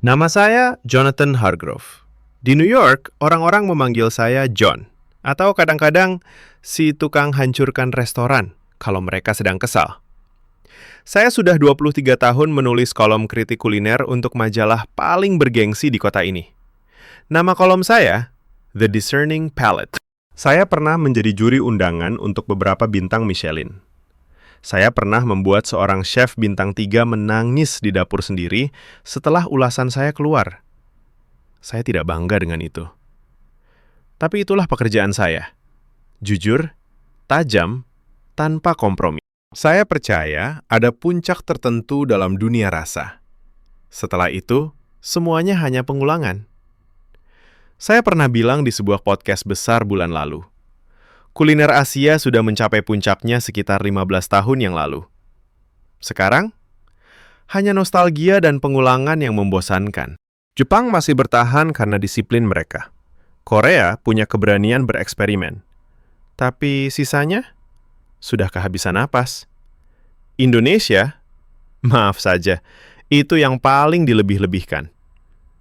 Nama saya Jonathan Hargrove. Di New York, orang-orang memanggil saya John, atau kadang-kadang si tukang hancurkan restoran kalau mereka sedang kesal. Saya sudah 23 tahun menulis kolom kritik kuliner untuk majalah paling bergengsi di kota ini. Nama kolom saya, The Discerning Palate. Saya pernah menjadi juri undangan untuk beberapa bintang Michelin. Saya pernah membuat seorang chef bintang 3 menangis di dapur sendiri setelah ulasan saya keluar. Saya tidak bangga dengan itu. Tapi itulah pekerjaan saya. Jujur, tajam, tanpa kompromi. Saya percaya ada puncak tertentu dalam dunia rasa. Setelah itu, semuanya hanya pengulangan. Saya pernah bilang di sebuah podcast besar bulan lalu, kuliner Asia sudah mencapai puncaknya sekitar 15 tahun yang lalu. Sekarang, hanya nostalgia dan pengulangan yang membosankan. Jepang masih bertahan karena disiplin mereka. Korea punya keberanian bereksperimen. Tapi sisanya sudah kehabisan napas. Indonesia, maaf saja, itu yang paling dilebih-lebihkan.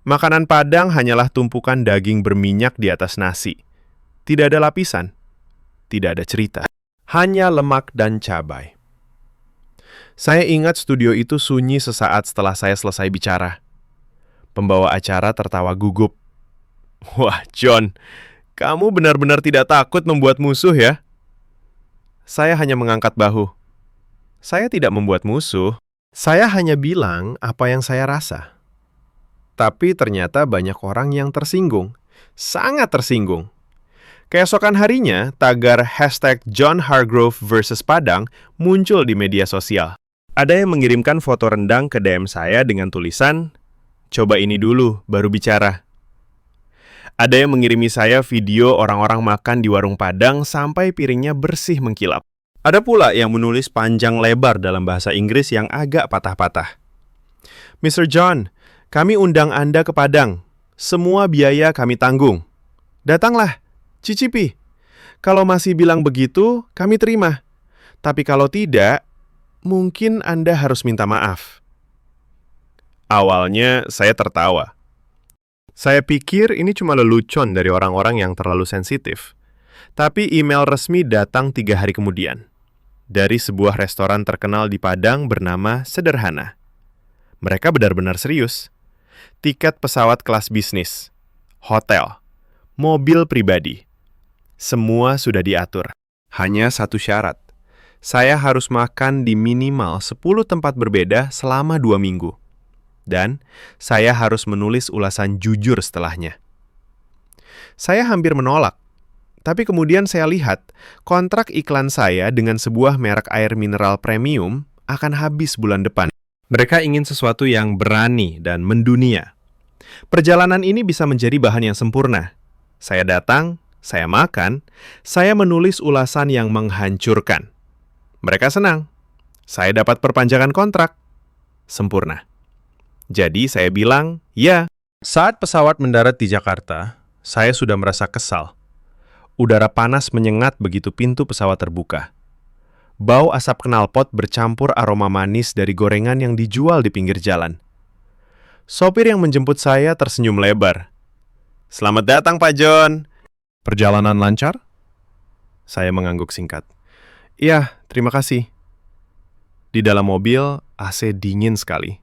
Makanan Padang hanyalah tumpukan daging berminyak di atas nasi. Tidak ada lapisan. Tidak ada cerita, hanya lemak dan cabai. Saya ingat studio itu sunyi sesaat setelah saya selesai bicara. Pembawa acara tertawa gugup. Wah, John, kamu benar-benar tidak takut membuat musuh ya? Saya hanya mengangkat bahu. Saya tidak membuat musuh, saya hanya bilang apa yang saya rasa. Tapi ternyata banyak orang yang tersinggung, sangat tersinggung. Keesokan harinya, tagar #John Hargrove vs Padang muncul di media sosial. Ada yang mengirimkan foto rendang ke DM saya dengan tulisan, "Coba ini dulu, baru bicara." Ada yang mengirimi saya video orang-orang makan di warung Padang sampai piringnya bersih mengkilap. Ada pula yang menulis panjang lebar dalam bahasa Inggris yang agak patah-patah. "Mr. John, kami undang Anda ke Padang. Semua biaya kami tanggung. Datanglah. Cicipi. Kalau masih bilang begitu, kami terima. Tapi kalau tidak, mungkin Anda harus minta maaf." Awalnya saya tertawa. Saya pikir ini cuma lelucon dari orang-orang yang terlalu sensitif. Tapi email resmi datang 3 hari kemudian. Dari sebuah restoran terkenal di Padang bernama Sederhana. Mereka benar-benar serius. Tiket pesawat kelas bisnis, hotel, mobil pribadi. Semua sudah diatur. Hanya satu syarat. Saya harus makan di minimal 10 tempat berbeda selama 2 minggu. Dan saya harus menulis ulasan jujur setelahnya. Saya hampir menolak. Tapi kemudian saya lihat kontrak iklan saya dengan sebuah merek air mineral premium akan habis bulan depan. Mereka ingin sesuatu yang berani dan mendunia. Perjalanan ini bisa menjadi bahan yang sempurna. Saya datang, saya makan, saya menulis ulasan yang menghancurkan. Mereka senang. Saya dapat perpanjangan kontrak. Sempurna. Jadi saya bilang, ya. Saat pesawat mendarat di Jakarta, saya sudah merasa kesal. Udara panas menyengat begitu pintu pesawat terbuka. Bau asap knalpot bercampur aroma manis dari gorengan yang dijual di pinggir jalan. Sopir yang menjemput saya tersenyum lebar. "Selamat datang, Pak John. Perjalanan lancar?" Saya mengangguk singkat. "Iya, terima kasih." Di dalam mobil, AC dingin sekali.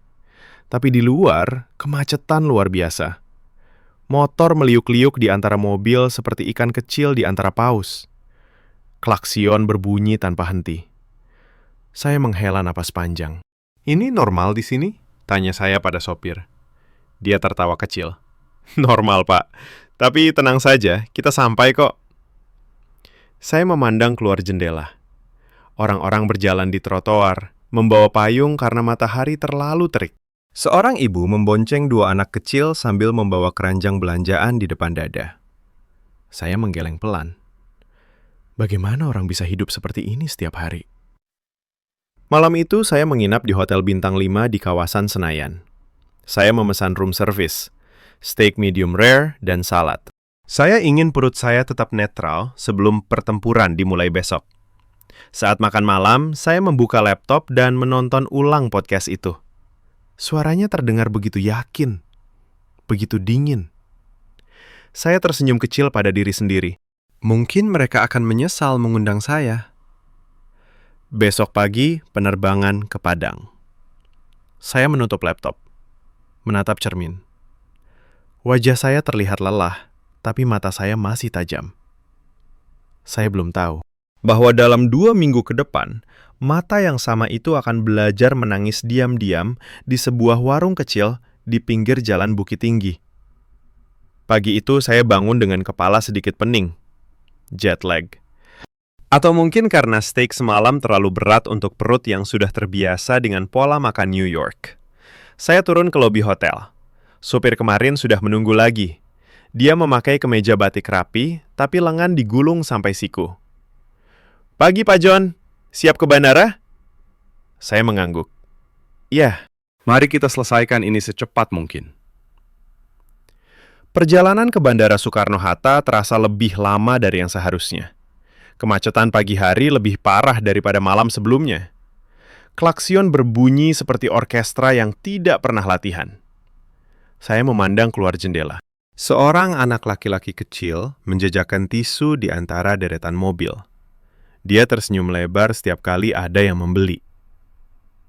Tapi di luar, kemacetan luar biasa. Motor meliuk-liuk di antara mobil seperti ikan kecil di antara paus. Klaksion berbunyi tanpa henti. Saya menghela napas panjang. "Ini normal di sini?" tanya saya pada sopir. Dia tertawa kecil. "Normal, Pak. Tapi tenang saja, kita sampai kok." Saya memandang keluar jendela. Orang-orang berjalan di trotoar, membawa payung karena matahari terlalu terik. Seorang ibu membonceng 2 anak kecil sambil membawa keranjang belanjaan di depan dada. Saya menggeleng pelan. Bagaimana orang bisa hidup seperti ini setiap hari? Malam itu saya menginap di Hotel Bintang 5 di kawasan Senayan. Saya memesan room service, steak medium rare, dan salad. Saya ingin perut saya tetap netral sebelum pertempuran dimulai besok. Saat makan malam, saya membuka laptop dan menonton ulang podcast itu. Suaranya terdengar begitu yakin. begitu dingin. Saya tersenyum kecil pada diri sendiri. Mungkin mereka akan menyesal mengundang saya. Besok pagi, penerbangan ke Padang. Saya menutup laptop, menatap cermin. Wajah saya terlihat lelah, tapi mata saya masih tajam. Saya belum tahu bahwa dalam 2 minggu ke depan, mata yang sama itu akan belajar menangis diam-diam di sebuah warung kecil di pinggir jalan Bukit Tinggi. Pagi itu saya bangun dengan kepala sedikit pening, jet lag. Atau mungkin karena steak semalam terlalu berat untuk perut yang sudah terbiasa dengan pola makan New York. Saya turun ke lobi hotel. Supir kemarin sudah menunggu lagi. Dia memakai kemeja batik rapi, tapi lengan digulung sampai siku. Pagi Pak John, siap ke bandara? Saya mengangguk. Ya, mari kita selesaikan ini secepat mungkin. Perjalanan ke Bandara Soekarno-Hatta terasa lebih lama dari yang seharusnya. Kemacetan pagi hari lebih parah daripada malam sebelumnya. Klaksion berbunyi seperti orkestra yang tidak pernah latihan. Saya memandang keluar jendela. Seorang anak laki-laki kecil menjajakan tisu di antara deretan mobil. Dia tersenyum lebar setiap kali ada yang membeli.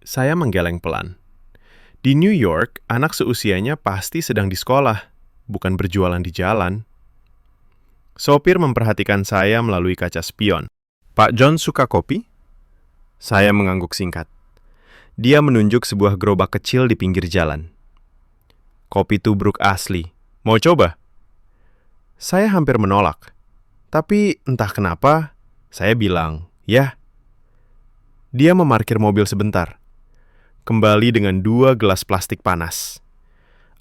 Saya menggeleng pelan. Di New York, anak seusianya pasti sedang di sekolah, bukan berjualan di jalan. Sopir memperhatikan saya melalui kaca spion. Pak John suka kopi? Saya mengangguk singkat. Dia menunjuk sebuah gerobak kecil di pinggir jalan. Kopi tubruk asli. Mau coba? Saya hampir menolak. Tapi entah kenapa, saya bilang, ya. Dia memarkir mobil sebentar. Kembali dengan 2 gelas plastik panas.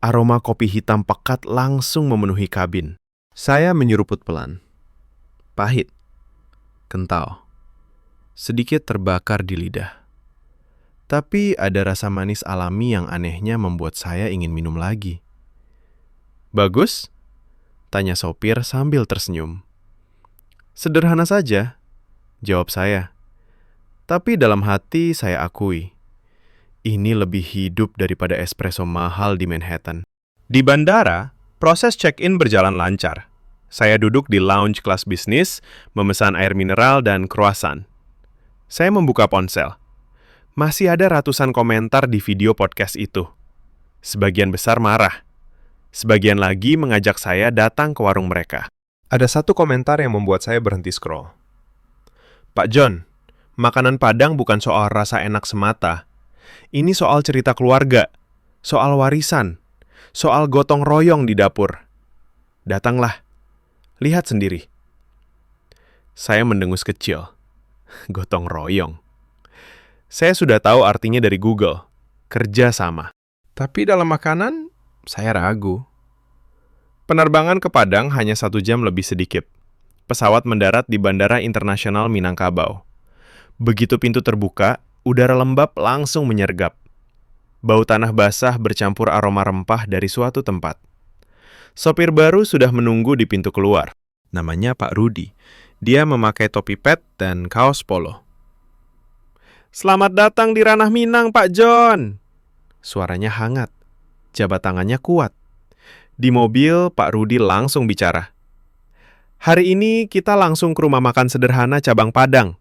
Aroma kopi hitam pekat langsung memenuhi kabin. Saya menyeruput pelan. Pahit. Kental. Sedikit terbakar di lidah. Tapi ada rasa manis alami yang anehnya membuat saya ingin minum lagi. Bagus? Tanya sopir sambil tersenyum. Sederhana saja, jawab saya. Tapi dalam hati saya akui, ini lebih hidup daripada espresso mahal di Manhattan. Di bandara, proses check-in berjalan lancar. Saya duduk di lounge kelas bisnis, memesan air mineral dan croissant. Saya membuka ponsel. Masih ada ratusan komentar di video podcast itu. Sebagian besar marah. Sebagian lagi mengajak saya datang ke warung mereka. Ada satu komentar yang membuat saya berhenti scroll. Pak John, makanan Padang bukan soal rasa enak semata. Ini soal cerita keluarga, soal warisan, soal gotong royong di dapur. Datanglah, lihat sendiri. Saya mendengus kecil. Gotong royong. Saya sudah tahu artinya dari Google, kerja sama. Tapi dalam makanan, saya ragu. Penerbangan ke Padang hanya 1 jam lebih sedikit. Pesawat mendarat di Bandara Internasional Minangkabau. Begitu pintu terbuka, udara lembab langsung menyergap. Bau tanah basah bercampur aroma rempah dari suatu tempat. Sopir baru sudah menunggu di pintu keluar. Namanya Pak Rudi. Dia memakai topi pet dan kaos polo. Selamat datang di Ranah Minang, Pak John. Suaranya hangat. Jabat tangannya kuat. Di mobil, Pak Rudi langsung bicara. Hari ini kita langsung ke rumah makan sederhana cabang Padang.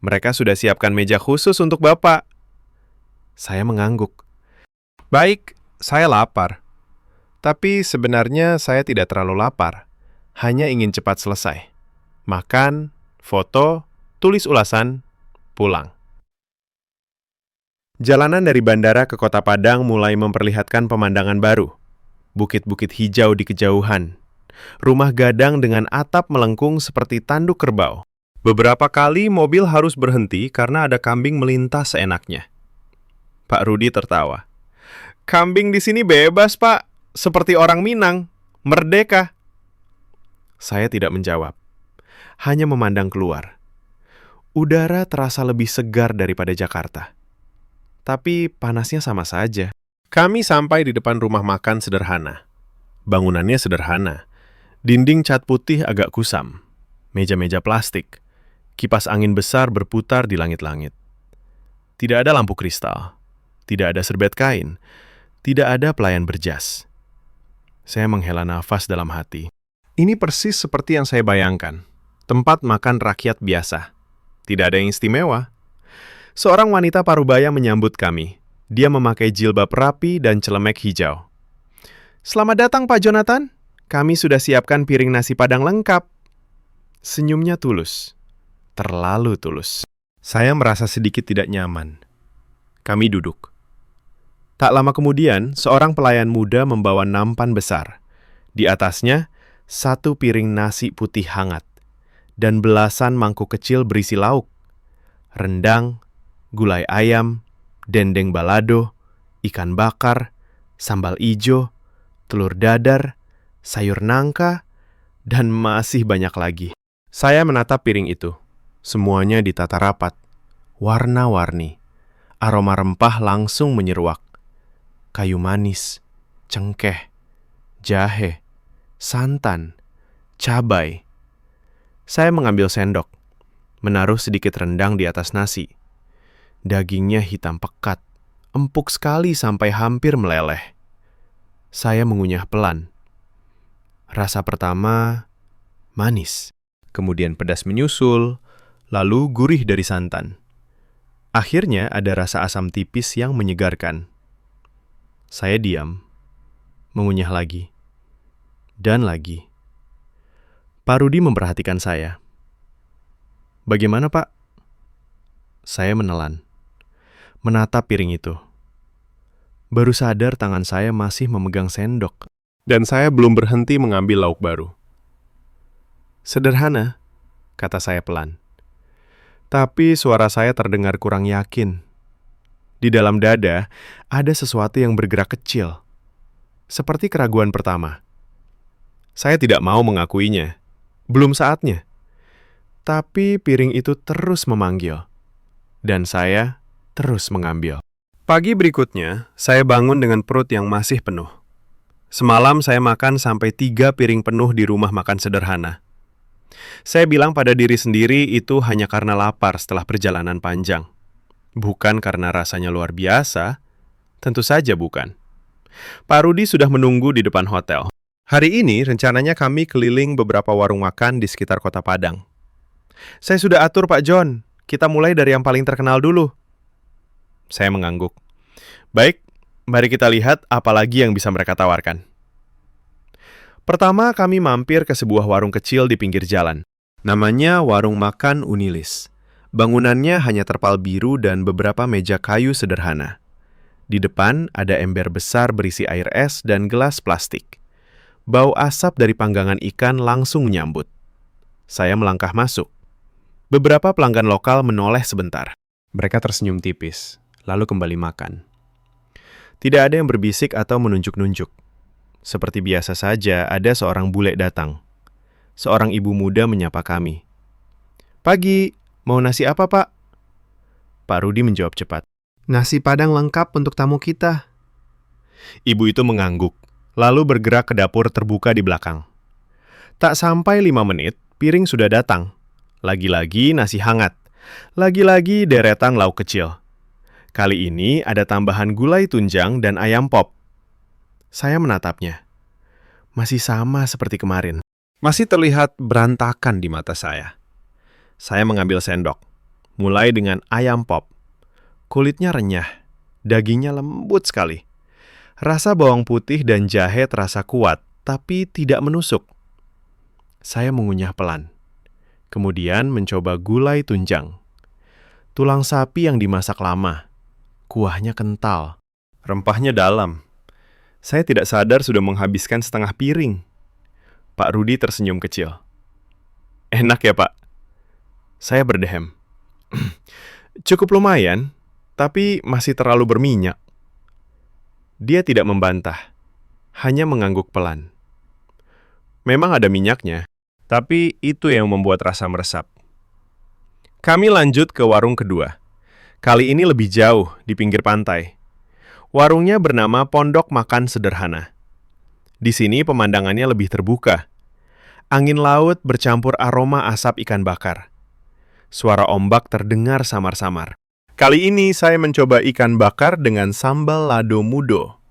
Mereka sudah siapkan meja khusus untuk Bapak. Saya mengangguk. Baik, saya lapar. Tapi sebenarnya saya tidak terlalu lapar. Hanya ingin cepat selesai. Makan, foto, tulis ulasan, pulang. Jalanan dari bandara ke kota Padang mulai memperlihatkan pemandangan baru. Bukit-bukit hijau di kejauhan. Rumah gadang dengan atap melengkung seperti tanduk kerbau. Beberapa kali mobil harus berhenti karena ada kambing melintas seenaknya. Pak Rudi tertawa. Kambing di sini bebas, Pak. Seperti orang Minang. Merdeka. Saya tidak menjawab. Hanya memandang keluar. Udara terasa lebih segar daripada Jakarta. Tapi panasnya sama saja. Kami sampai di depan rumah makan sederhana. Bangunannya sederhana. Dinding cat putih agak kusam. Meja-meja plastik. Kipas angin besar berputar di langit-langit. Tidak ada lampu kristal. Tidak ada serbet kain. Tidak ada pelayan berjas. Saya menghela nafas dalam hati. Ini persis seperti yang saya bayangkan. Tempat makan rakyat biasa. Tidak ada yang istimewa. Seorang wanita parubaya menyambut kami. Dia memakai jilbab rapi dan celemek hijau. "Selamat datang, Pak Jonathan. Kami sudah siapkan piring nasi Padang lengkap." Senyumnya tulus. Terlalu tulus. Saya merasa sedikit tidak nyaman. Kami duduk. Tak lama kemudian, seorang pelayan muda membawa nampan besar. Di atasnya, 1 piring nasi putih hangat dan belasan mangkuk kecil berisi lauk. Rendang, gulai ayam, dendeng balado, ikan bakar, sambal ijo, telur dadar, sayur nangka, dan masih banyak lagi. Saya menatap piring itu. Semuanya ditata rapat, warna-warni. Aroma rempah langsung menyeruak. Kayu manis, cengkeh, jahe, santan, cabai. Saya mengambil sendok, menaruh sedikit rendang di atas nasi. Dagingnya hitam pekat, empuk sekali sampai hampir meleleh. Saya mengunyah pelan. Rasa pertama manis, kemudian pedas menyusul, lalu gurih dari santan. Akhirnya ada rasa asam tipis yang menyegarkan. Saya diam, mengunyah lagi, dan lagi. Pak Rudi memperhatikan saya. "Bagaimana, Pak?" Saya menelan, menatap piring itu. Baru sadar tangan saya masih memegang sendok, dan saya belum berhenti mengambil lauk baru. "Sederhana," kata saya pelan. Tapi suara saya terdengar kurang yakin. Di dalam dada, ada sesuatu yang bergerak kecil. Seperti keraguan pertama. Saya tidak mau mengakuinya. Belum saatnya. Tapi piring itu terus memanggil. Dan saya terus mengambil. Pagi berikutnya, saya bangun dengan perut yang masih penuh. Semalam saya makan sampai 3 piring penuh di rumah makan sederhana. Saya bilang pada diri sendiri itu hanya karena lapar setelah perjalanan panjang. Bukan karena rasanya luar biasa, tentu saja bukan. Pak Rudi sudah menunggu di depan hotel. Hari ini rencananya kami keliling beberapa warung makan di sekitar kota Padang. "Saya sudah atur, Pak John. Kita mulai dari yang paling terkenal dulu." Saya mengangguk. "Baik, mari kita lihat apa lagi yang bisa mereka tawarkan." Pertama kami mampir ke sebuah warung kecil di pinggir jalan. Namanya Warung Makan Unilis. Bangunannya hanya terpal biru dan beberapa meja kayu sederhana. Di depan ada ember besar berisi air es dan gelas plastik. Bau asap dari panggangan ikan langsung menyambut. Saya melangkah masuk. Beberapa pelanggan lokal menoleh sebentar. Mereka tersenyum tipis, lalu kembali makan. Tidak ada yang berbisik atau menunjuk-nunjuk. Seperti biasa saja, ada seorang bule datang. Seorang ibu muda menyapa kami. "Pagi, mau nasi apa, Pak?" Pak Rudi menjawab cepat. "Nasi Padang lengkap untuk tamu kita." Ibu itu mengangguk, lalu bergerak ke dapur terbuka di belakang. Tak sampai 5 menit, piring sudah datang. Lagi-lagi nasi hangat. Lagi-lagi deretan lauk kecil. Kali ini ada tambahan gulai tunjang dan ayam pop. Saya menatapnya. Masih sama seperti kemarin. Masih terlihat berantakan di mata saya. Saya mengambil sendok. Mulai dengan ayam pop. Kulitnya renyah. Dagingnya lembut sekali. Rasa bawang putih dan jahe terasa kuat, tapi tidak menusuk. Saya mengunyah pelan. Kemudian mencoba gulai tunjang. Tulang sapi yang dimasak lama. Kuahnya kental. Rempahnya dalam. Saya tidak sadar sudah menghabiskan setengah piring. Pak Rudi tersenyum kecil. "Enak ya, Pak?" Saya berdehem. "Cukup lumayan, tapi masih terlalu berminyak." Dia tidak membantah, hanya mengangguk pelan. Memang ada minyaknya, tapi itu yang membuat rasa meresap. Kami lanjut ke warung kedua. Kali ini lebih jauh, di pinggir pantai. Warungnya bernama Pondok Makan Sederhana. Di sini pemandangannya lebih terbuka. Angin laut bercampur aroma asap ikan bakar. Suara ombak terdengar samar-samar. Kali ini saya mencoba ikan bakar dengan sambal lado mudo.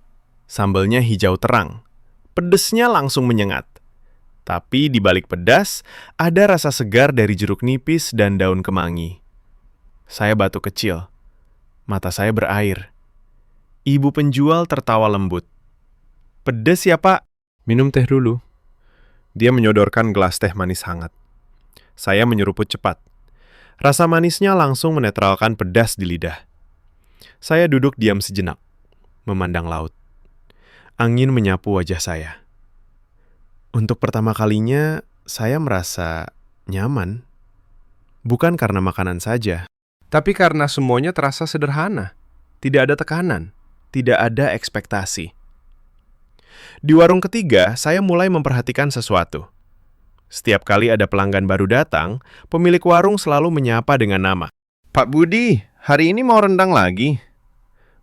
Sambalnya hijau terang, Pedesnya langsung menyengat. Tapi di balik pedas, ada rasa segar dari jeruk nipis dan daun kemangi. Saya batuk kecil. Mata saya berair. Ibu penjual tertawa lembut. "Pedes ya, Pak?" "Minum teh dulu." Dia menyodorkan gelas teh manis hangat. Saya menyeruput cepat. Rasa manisnya langsung menetralkan pedas di lidah. Saya duduk diam sejenak, memandang laut. Angin menyapu wajah saya. Untuk pertama kalinya, saya merasa nyaman. Bukan karena makanan saja, tapi karena semuanya terasa sederhana. Tidak ada tekanan, tidak ada ekspektasi. Di warung ketiga, saya mulai memperhatikan sesuatu. Setiap kali ada pelanggan baru datang, pemilik warung selalu menyapa dengan nama. "Pak Budi, hari ini mau rendang lagi?"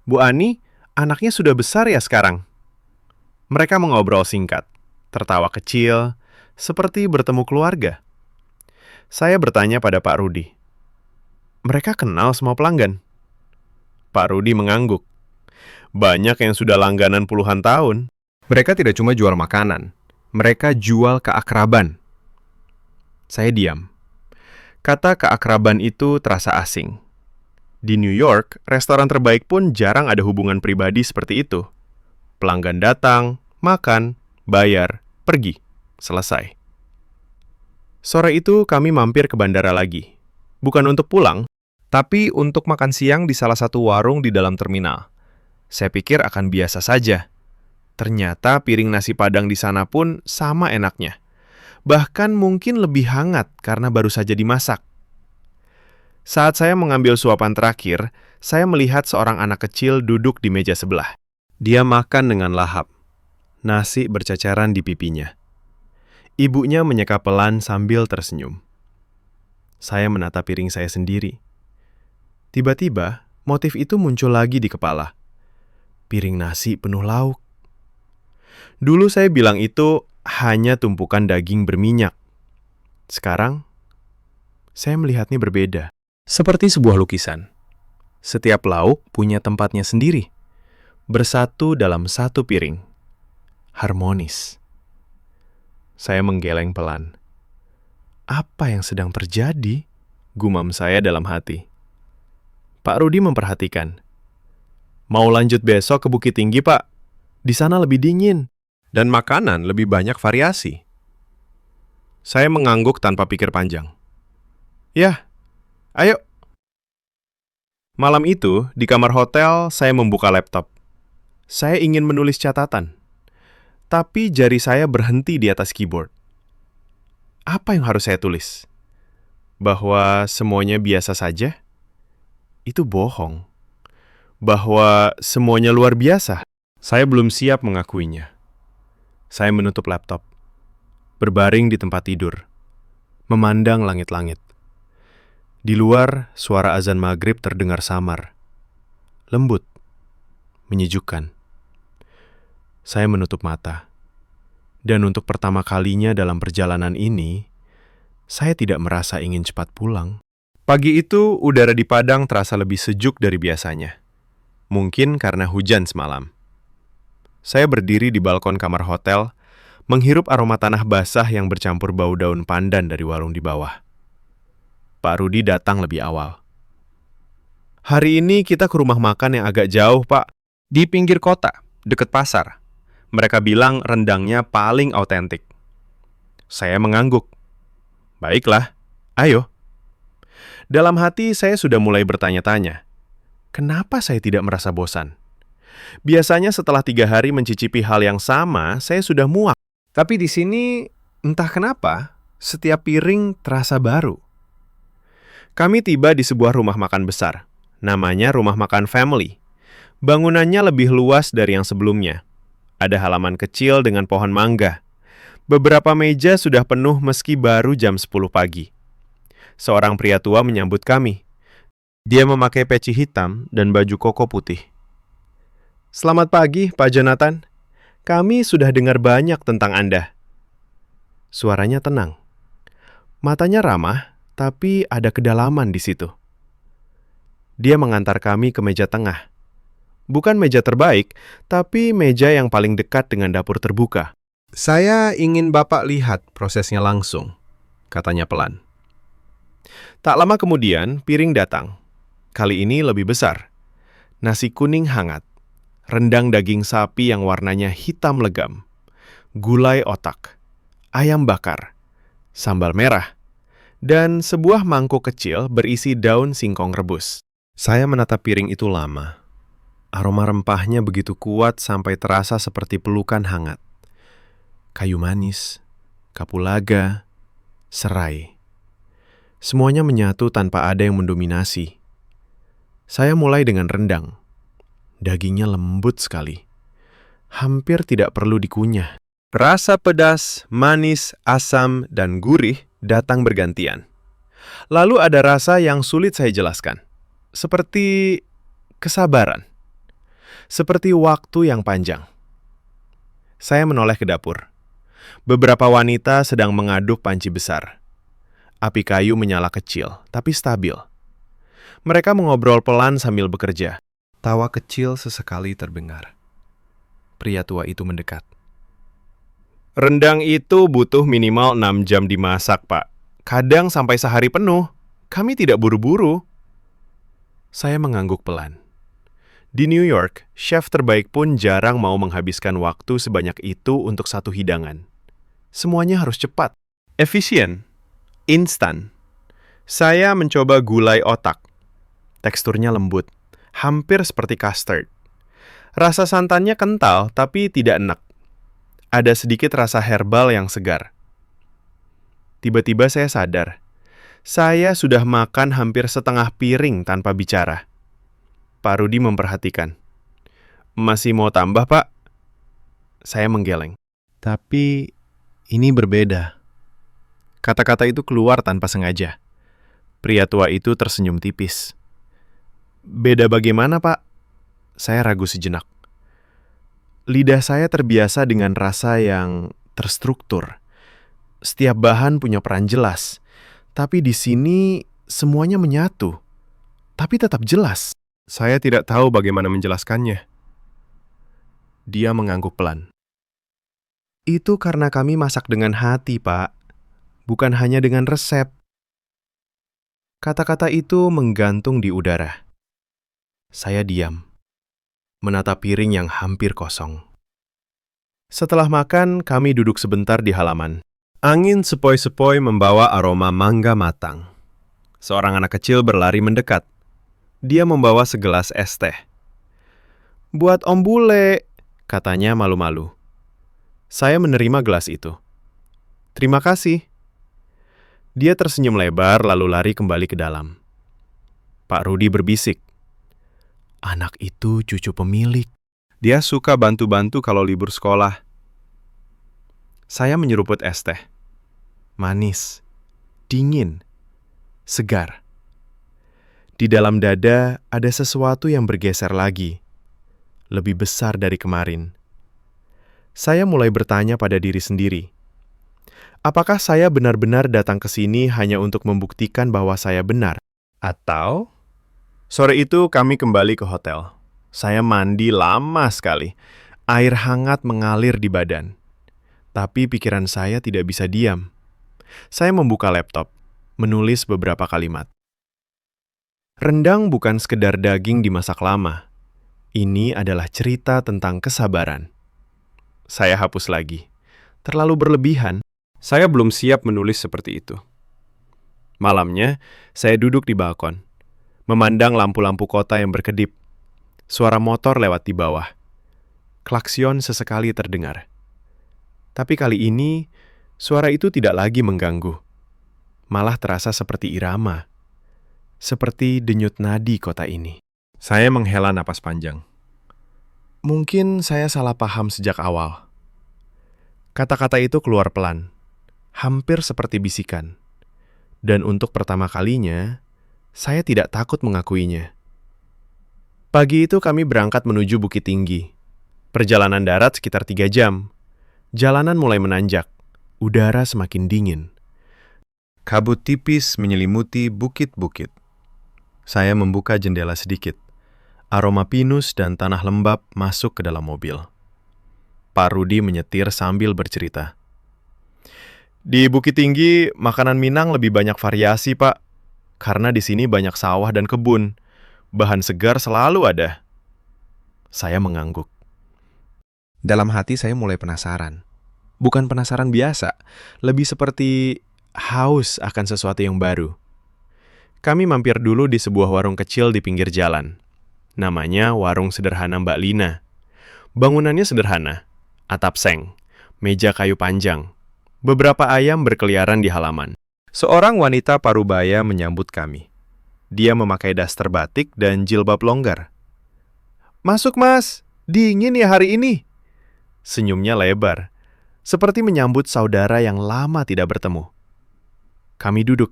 "Bu Ani, anaknya sudah besar ya sekarang?" Mereka mengobrol singkat, tertawa kecil, seperti bertemu keluarga. Saya bertanya pada Pak Rudi. "Mereka kenal semua pelanggan?" Pak Rudi mengangguk. "Banyak yang sudah langganan puluhan tahun." "Mereka tidak cuma jual makanan, mereka jual keakraban." Saya diam. Kata keakraban itu terasa asing. Di New York, restoran terbaik pun jarang ada hubungan pribadi seperti itu. Pelanggan datang, makan, bayar, pergi, selesai. Sore itu kami mampir ke bandara lagi. Bukan untuk pulang, tapi untuk makan siang di salah satu warung di dalam terminal. Saya pikir akan biasa saja. Ternyata piring nasi Padang di sana pun sama enaknya. Bahkan mungkin lebih hangat karena baru saja dimasak. Saat saya mengambil suapan terakhir, saya melihat seorang anak kecil duduk di meja sebelah. Dia makan dengan lahap. Nasi berceceran di pipinya. Ibunya menyeka pelan sambil tersenyum. Saya menata piring saya sendiri. Tiba-tiba, motif itu muncul lagi di kepala. Piring nasi penuh lauk. Dulu saya bilang itu hanya tumpukan daging berminyak. Sekarang, saya melihatnya berbeda. Seperti sebuah lukisan. Setiap lauk punya tempatnya sendiri. Bersatu dalam satu piring. Harmonis. Saya menggeleng pelan. Apa yang sedang terjadi? Gumam saya dalam hati. Pak Rudi memperhatikan. "Mau lanjut besok ke Bukit Tinggi, Pak? Di sana lebih dingin. Dan makanan lebih banyak variasi." Saya mengangguk tanpa pikir panjang. "Ya, ayo." Malam itu, di kamar hotel, saya membuka laptop. Saya ingin menulis catatan. Tapi jari saya berhenti di atas keyboard. Apa yang harus saya tulis? Bahwa semuanya biasa saja? Itu bohong. Bahwa semuanya luar biasa? Saya belum siap mengakuinya. Saya menutup laptop. Berbaring di tempat tidur. Memandang langit-langit. Di luar, suara azan maghrib terdengar samar. Lembut. Menyejukkan. Saya menutup mata. Dan untuk pertama kalinya dalam perjalanan ini, saya tidak merasa ingin cepat pulang. Pagi itu, udara di Padang terasa lebih sejuk dari biasanya. Mungkin karena hujan semalam. Saya berdiri di balkon kamar hotel, menghirup aroma tanah basah yang bercampur bau daun pandan dari warung di bawah. Pak Rudi datang lebih awal. "Hari ini kita ke rumah makan yang agak jauh, Pak. Di pinggir kota, dekat pasar. Mereka bilang rendangnya paling autentik." Saya mengangguk. "Baiklah, ayo." Dalam hati saya sudah mulai bertanya-tanya. Kenapa saya tidak merasa bosan? Biasanya setelah 3 hari mencicipi hal yang sama, saya sudah muak. Tapi di sini, entah kenapa, setiap piring terasa baru. Kami tiba di sebuah rumah makan besar. Namanya Rumah Makan Family. Bangunannya lebih luas dari yang sebelumnya. Ada halaman kecil dengan pohon mangga. Beberapa meja sudah penuh meski baru jam 10 pagi. Seorang pria tua menyambut kami. Dia memakai peci hitam dan baju koko putih. "Selamat pagi, Pak Jonathan. Kami sudah dengar banyak tentang Anda." Suaranya tenang. Matanya ramah, tapi ada kedalaman di situ. Dia mengantar kami ke meja tengah. Bukan meja terbaik, tapi meja yang paling dekat dengan dapur terbuka. Saya ingin Bapak lihat prosesnya langsung, katanya pelan. Tak lama kemudian, piring datang. Kali ini lebih besar. Nasi kuning hangat, rendang daging sapi yang warnanya hitam legam, gulai otak, ayam bakar, sambal merah, dan sebuah mangkuk kecil berisi daun singkong rebus. Saya menatap piring itu lama. Aroma rempahnya begitu kuat sampai terasa seperti pelukan hangat. Kayu manis, kapulaga, serai. Semuanya menyatu tanpa ada yang mendominasi. Saya mulai dengan rendang. Dagingnya lembut sekali. Hampir tidak perlu dikunyah. Rasa pedas, manis, asam, dan gurih datang bergantian. Lalu ada rasa yang sulit saya jelaskan. Seperti kesabaran. Seperti waktu yang panjang. Saya menoleh ke dapur. Beberapa wanita sedang mengaduk panci besar. Api kayu menyala kecil, tapi stabil. Mereka mengobrol pelan sambil bekerja. Tawa kecil sesekali terdengar. Pria tua itu mendekat. Rendang itu butuh minimal 6 jam dimasak, Pak. Kadang sampai sehari penuh. Kami tidak buru-buru. Saya mengangguk pelan. Di New York, chef terbaik pun jarang mau menghabiskan waktu sebanyak itu untuk satu hidangan. Semuanya harus cepat, efisien, instan. Saya mencoba gulai otak. Teksturnya lembut, hampir seperti custard. Rasa santannya kental tapi tidak enak. Ada sedikit rasa herbal yang segar. Tiba-tiba saya sadar, saya sudah makan hampir setengah piring tanpa bicara. Pak Rudi memperhatikan. Masih mau tambah, Pak? Saya menggeleng. Tapi ini berbeda. Kata-kata itu keluar tanpa sengaja. Pria tua itu tersenyum tipis. Beda bagaimana, Pak? Saya ragu sejenak. Lidah saya terbiasa dengan rasa yang terstruktur. Setiap bahan punya peran jelas. Tapi di sini semuanya menyatu. Tapi tetap jelas. Saya tidak tahu bagaimana menjelaskannya. Dia mengangguk pelan. Itu karena kami masak dengan hati, Pak. Bukan hanya dengan resep. Kata-kata itu menggantung di udara. Saya diam, menatap piring yang hampir kosong. Setelah makan, kami duduk sebentar di halaman. Angin sepoi-sepoi membawa aroma mangga matang. Seorang anak kecil berlari mendekat. Dia membawa segelas es teh. Buat Om Bule, katanya malu-malu. Saya menerima gelas itu. Terima kasih. Dia tersenyum lebar lalu lari kembali ke dalam. Pak Rudi berbisik. Anak itu cucu pemilik. Dia suka bantu-bantu kalau libur sekolah. Saya menyeruput es teh. Manis, dingin, segar. Di dalam dada ada sesuatu yang bergeser lagi. Lebih besar dari kemarin. Saya mulai bertanya pada diri sendiri. Apakah saya benar-benar datang ke sini hanya untuk membuktikan bahwa saya benar? Atau sore itu kami kembali ke hotel. Saya mandi lama sekali. Air hangat mengalir di badan. Tapi pikiran saya tidak bisa diam. Saya membuka laptop, menulis beberapa kalimat. Rendang bukan sekedar daging dimasak lama. Ini adalah cerita tentang kesabaran. Saya hapus lagi. Terlalu berlebihan. Saya belum siap menulis seperti itu. Malamnya, saya duduk di balkon, memandang lampu-lampu kota yang berkedip. Suara motor lewat di bawah. Klaksion sesekali terdengar. Tapi kali ini, suara itu tidak lagi mengganggu. Malah terasa seperti irama. Seperti denyut nadi kota ini. Saya menghela napas panjang. Mungkin saya salah paham sejak awal. Kata-kata itu keluar pelan, hampir seperti bisikan. Dan untuk pertama kalinya, saya tidak takut mengakuinya. Pagi itu kami berangkat menuju Bukit Tinggi. Perjalanan darat sekitar 3 jam. Jalanan mulai menanjak. Udara semakin dingin. Kabut tipis menyelimuti bukit-bukit. Saya membuka jendela sedikit. Aroma pinus dan tanah lembab masuk ke dalam mobil. Pak Rudi menyetir sambil bercerita. Di Bukit Tinggi, makanan Minang lebih banyak variasi, Pak. Karena di sini banyak sawah dan kebun. Bahan segar selalu ada. Saya mengangguk. Dalam hati saya mulai penasaran. Bukan penasaran biasa, lebih seperti haus akan sesuatu yang baru. Kami mampir dulu di sebuah warung kecil di pinggir jalan. Namanya Warung Sederhana Mbak Lina. Bangunannya sederhana, atap seng, meja kayu panjang. Beberapa ayam berkeliaran di halaman. Seorang wanita parubaya menyambut kami. Dia memakai daster batik dan jilbab longgar. "Masuk, Mas. Dingin ya hari ini." Senyumnya lebar, seperti menyambut saudara yang lama tidak bertemu. Kami duduk.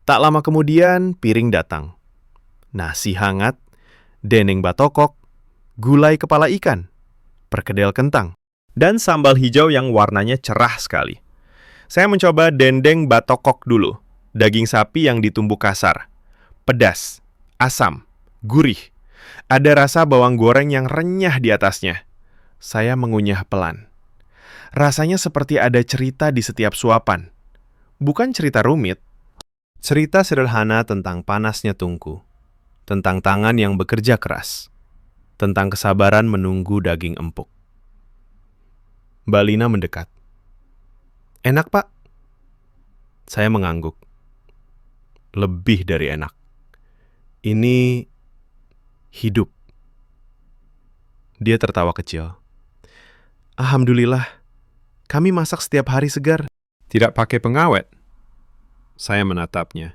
Tak lama kemudian, piring datang. Nasi hangat, dendeng batokok, gulai kepala ikan, perkedel kentang, dan sambal hijau yang warnanya cerah sekali. Saya mencoba dendeng batokok dulu, daging sapi yang ditumbuk kasar. Pedas, asam, gurih. Ada rasa bawang goreng yang renyah di atasnya. Saya mengunyah pelan. Rasanya seperti ada cerita di setiap suapan. Bukan cerita rumit, cerita sederhana tentang panasnya tungku, tentang tangan yang bekerja keras, tentang kesabaran menunggu daging empuk. Mbak Lina mendekat. "Enak, Pak?" Saya mengangguk. Lebih dari enak. Ini hidup. Dia tertawa kecil. "Alhamdulillah, kami masak setiap hari segar. Tidak pakai pengawet." Saya menatapnya.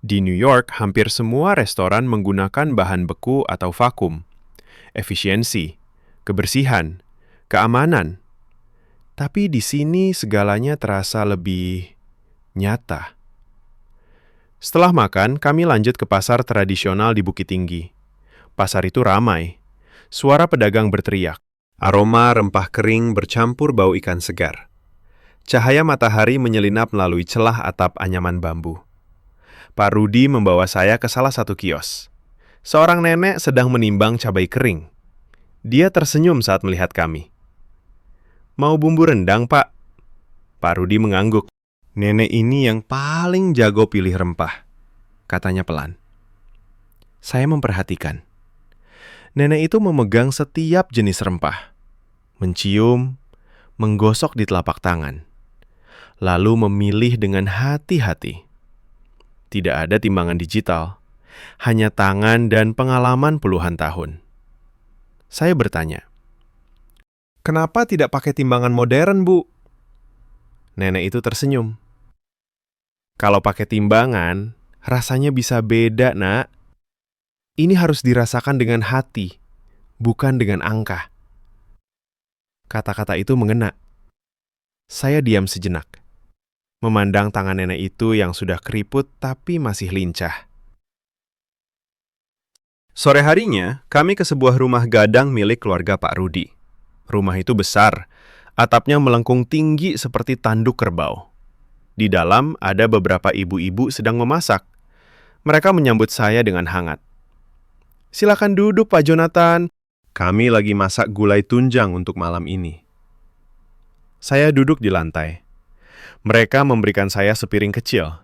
Di New York, hampir semua restoran menggunakan bahan beku atau vakum. Efisiensi, kebersihan, keamanan. Tapi di sini segalanya terasa lebih nyata. Setelah makan, kami lanjut ke pasar tradisional di Bukit Tinggi. Pasar itu ramai. Suara pedagang berteriak. Aroma rempah kering bercampur bau ikan segar. Cahaya matahari menyelinap melalui celah atap anyaman bambu. Pak Rudi membawa saya ke salah satu kios. Seorang nenek sedang menimbang cabai kering. Dia tersenyum saat melihat kami. "Mau bumbu rendang, Pak?" Pak Rudi mengangguk. "Nenek ini yang paling jago pilih rempah," katanya pelan. Saya memperhatikan. Nenek itu memegang setiap jenis rempah, mencium, menggosok di telapak tangan, lalu memilih dengan hati-hati. Tidak ada timbangan digital, hanya tangan dan pengalaman puluhan tahun. Saya bertanya, "Kenapa tidak pakai timbangan modern, Bu?" Nenek itu tersenyum. "Kalau pakai timbangan, rasanya bisa beda, Nak. Ini harus dirasakan dengan hati, bukan dengan angka." Kata-kata itu mengena. Saya diam sejenak, memandang tangan nenek itu yang sudah keriput tapi masih lincah. Sore harinya, kami ke sebuah rumah gadang milik keluarga Pak Rudi. Rumah itu besar, atapnya melengkung tinggi seperti tanduk kerbau. Di dalam ada beberapa ibu-ibu sedang memasak. Mereka menyambut saya dengan hangat. "Silakan duduk, Pak Jonathan. Kami lagi masak gulai tunjang untuk malam ini." Saya duduk di lantai. Mereka memberikan saya sepiring kecil.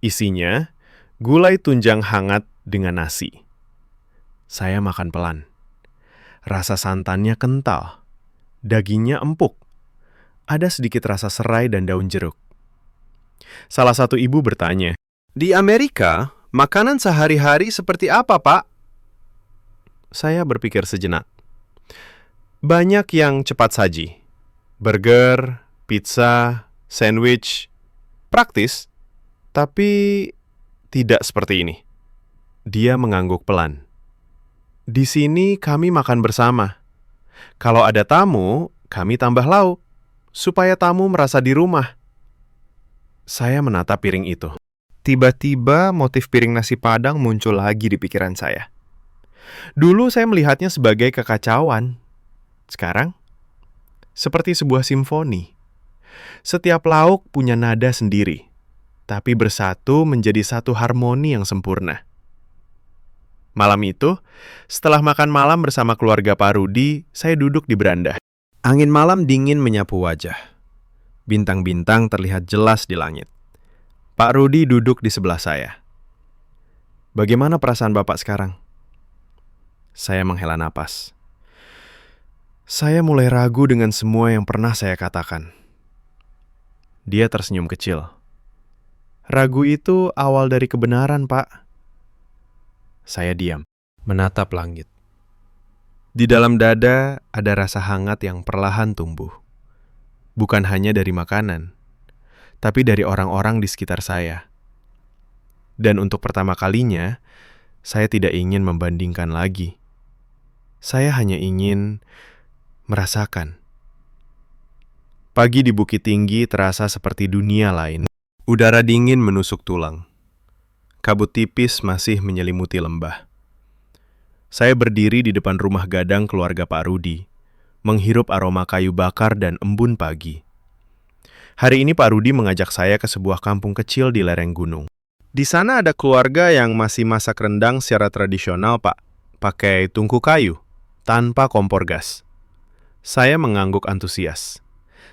Isinya, gulai tunjang hangat dengan nasi. Saya makan pelan. Rasa santannya kental. Dagingnya empuk. Ada sedikit rasa serai dan daun jeruk. Salah satu ibu bertanya, "Di Amerika, makanan sehari-hari seperti apa, Pak?" Saya berpikir sejenak. Banyak yang cepat saji. Burger, pizza, sandwich. Praktis, tapi tidak seperti ini. Dia mengangguk pelan. "Di sini kami makan bersama. Kalau ada tamu, kami tambah lauk, supaya tamu merasa di rumah." Saya menatap piring itu. Tiba-tiba motif piring nasi Padang muncul lagi di pikiran saya. Dulu saya melihatnya sebagai kekacauan. Sekarang, seperti sebuah simfoni. Setiap lauk punya nada sendiri, tapi bersatu menjadi satu harmoni yang sempurna. Malam itu, setelah makan malam bersama keluarga Pak Rudi, saya duduk di beranda. Angin malam dingin menyapu wajah. Bintang-bintang terlihat jelas di langit. Pak Rudi duduk di sebelah saya. Bagaimana perasaan Bapak sekarang? Saya menghela napas. Saya mulai ragu dengan semua yang pernah saya katakan. Dia tersenyum kecil. Ragu itu awal dari kebenaran, Pak. Saya diam, menatap langit. Di dalam dada ada rasa hangat yang perlahan tumbuh. Bukan hanya dari makanan, tapi dari orang-orang di sekitar saya. Dan untuk pertama kalinya, saya tidak ingin membandingkan lagi. Saya hanya ingin merasakan. Pagi di Bukit Tinggi terasa seperti dunia lain. Udara dingin menusuk tulang. Kabut tipis masih menyelimuti lembah. Saya berdiri di depan rumah gadang keluarga Pak Rudi, menghirup aroma kayu bakar dan embun pagi. Hari ini Pak Rudi mengajak saya ke sebuah kampung kecil di lereng gunung. Di sana ada keluarga yang masih masak rendang secara tradisional, Pak. Pakai tungku kayu, tanpa kompor gas. Saya mengangguk antusias.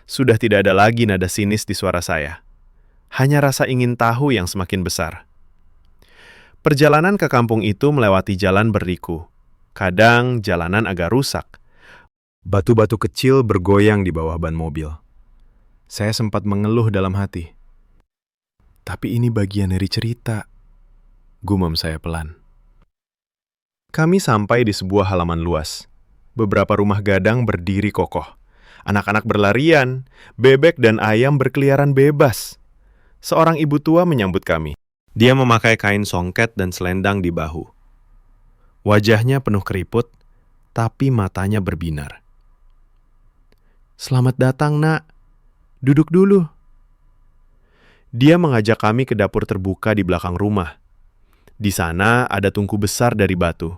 Sudah tidak ada lagi nada sinis di suara saya. Hanya rasa ingin tahu yang semakin besar. Perjalanan ke kampung itu melewati jalan berliku. Kadang jalanan agak rusak. Batu-batu kecil bergoyang di bawah ban mobil. Saya sempat mengeluh dalam hati. Tapi ini bagian dari cerita. Gumam saya pelan. Kami sampai di sebuah halaman luas. Beberapa rumah gadang berdiri kokoh. Anak-anak berlarian, bebek dan ayam berkeliaran bebas. Seorang ibu tua menyambut kami. Dia memakai kain songket dan selendang di bahu. Wajahnya penuh keriput, tapi matanya berbinar. Selamat datang, Nak. Duduk dulu. Dia mengajak kami ke dapur terbuka di belakang rumah. Di sana ada tungku besar dari batu.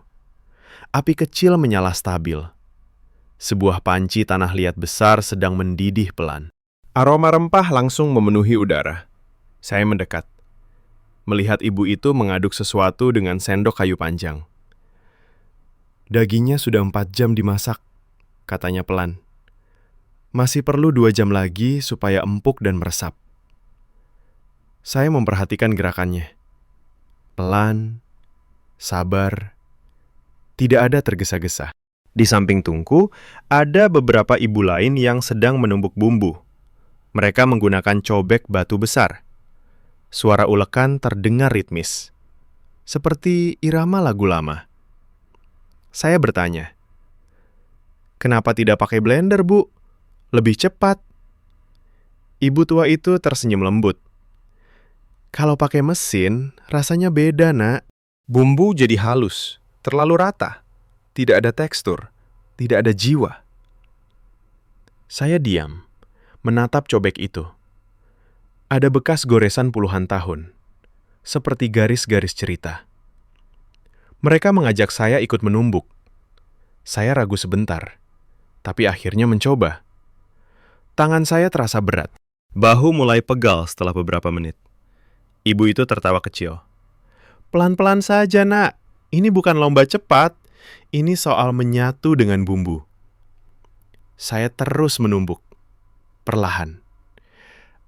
Api kecil menyala stabil. Sebuah panci tanah liat besar sedang mendidih pelan. Aroma rempah langsung memenuhi udara. Saya mendekat. Melihat ibu itu mengaduk sesuatu dengan sendok kayu panjang. Dagingnya sudah 4 jam dimasak, katanya pelan. Masih perlu 2 jam lagi supaya empuk dan meresap. Saya memperhatikan gerakannya. Pelan, sabar, tidak ada tergesa-gesa. Di samping tungku, ada beberapa ibu lain yang sedang menumbuk bumbu. Mereka menggunakan cobek batu besar. Suara ulekan terdengar ritmis, seperti irama lagu lama. Saya bertanya, "Kenapa tidak pakai blender, Bu? Lebih cepat." Ibu tua itu tersenyum lembut. "Kalau pakai mesin, rasanya beda, Nak. Bumbu jadi halus, terlalu rata. Tidak ada tekstur, tidak ada jiwa." Saya diam, menatap cobek itu. Ada bekas goresan puluhan tahun, seperti garis-garis cerita. Mereka mengajak saya ikut menumbuk. Saya ragu sebentar, tapi akhirnya mencoba. Tangan saya terasa berat. Bahu mulai pegal setelah beberapa menit. Ibu itu tertawa kecil. "Pelan-pelan saja, Nak. Ini bukan lomba cepat. Ini soal menyatu dengan bumbu." Saya terus menumbuk, perlahan.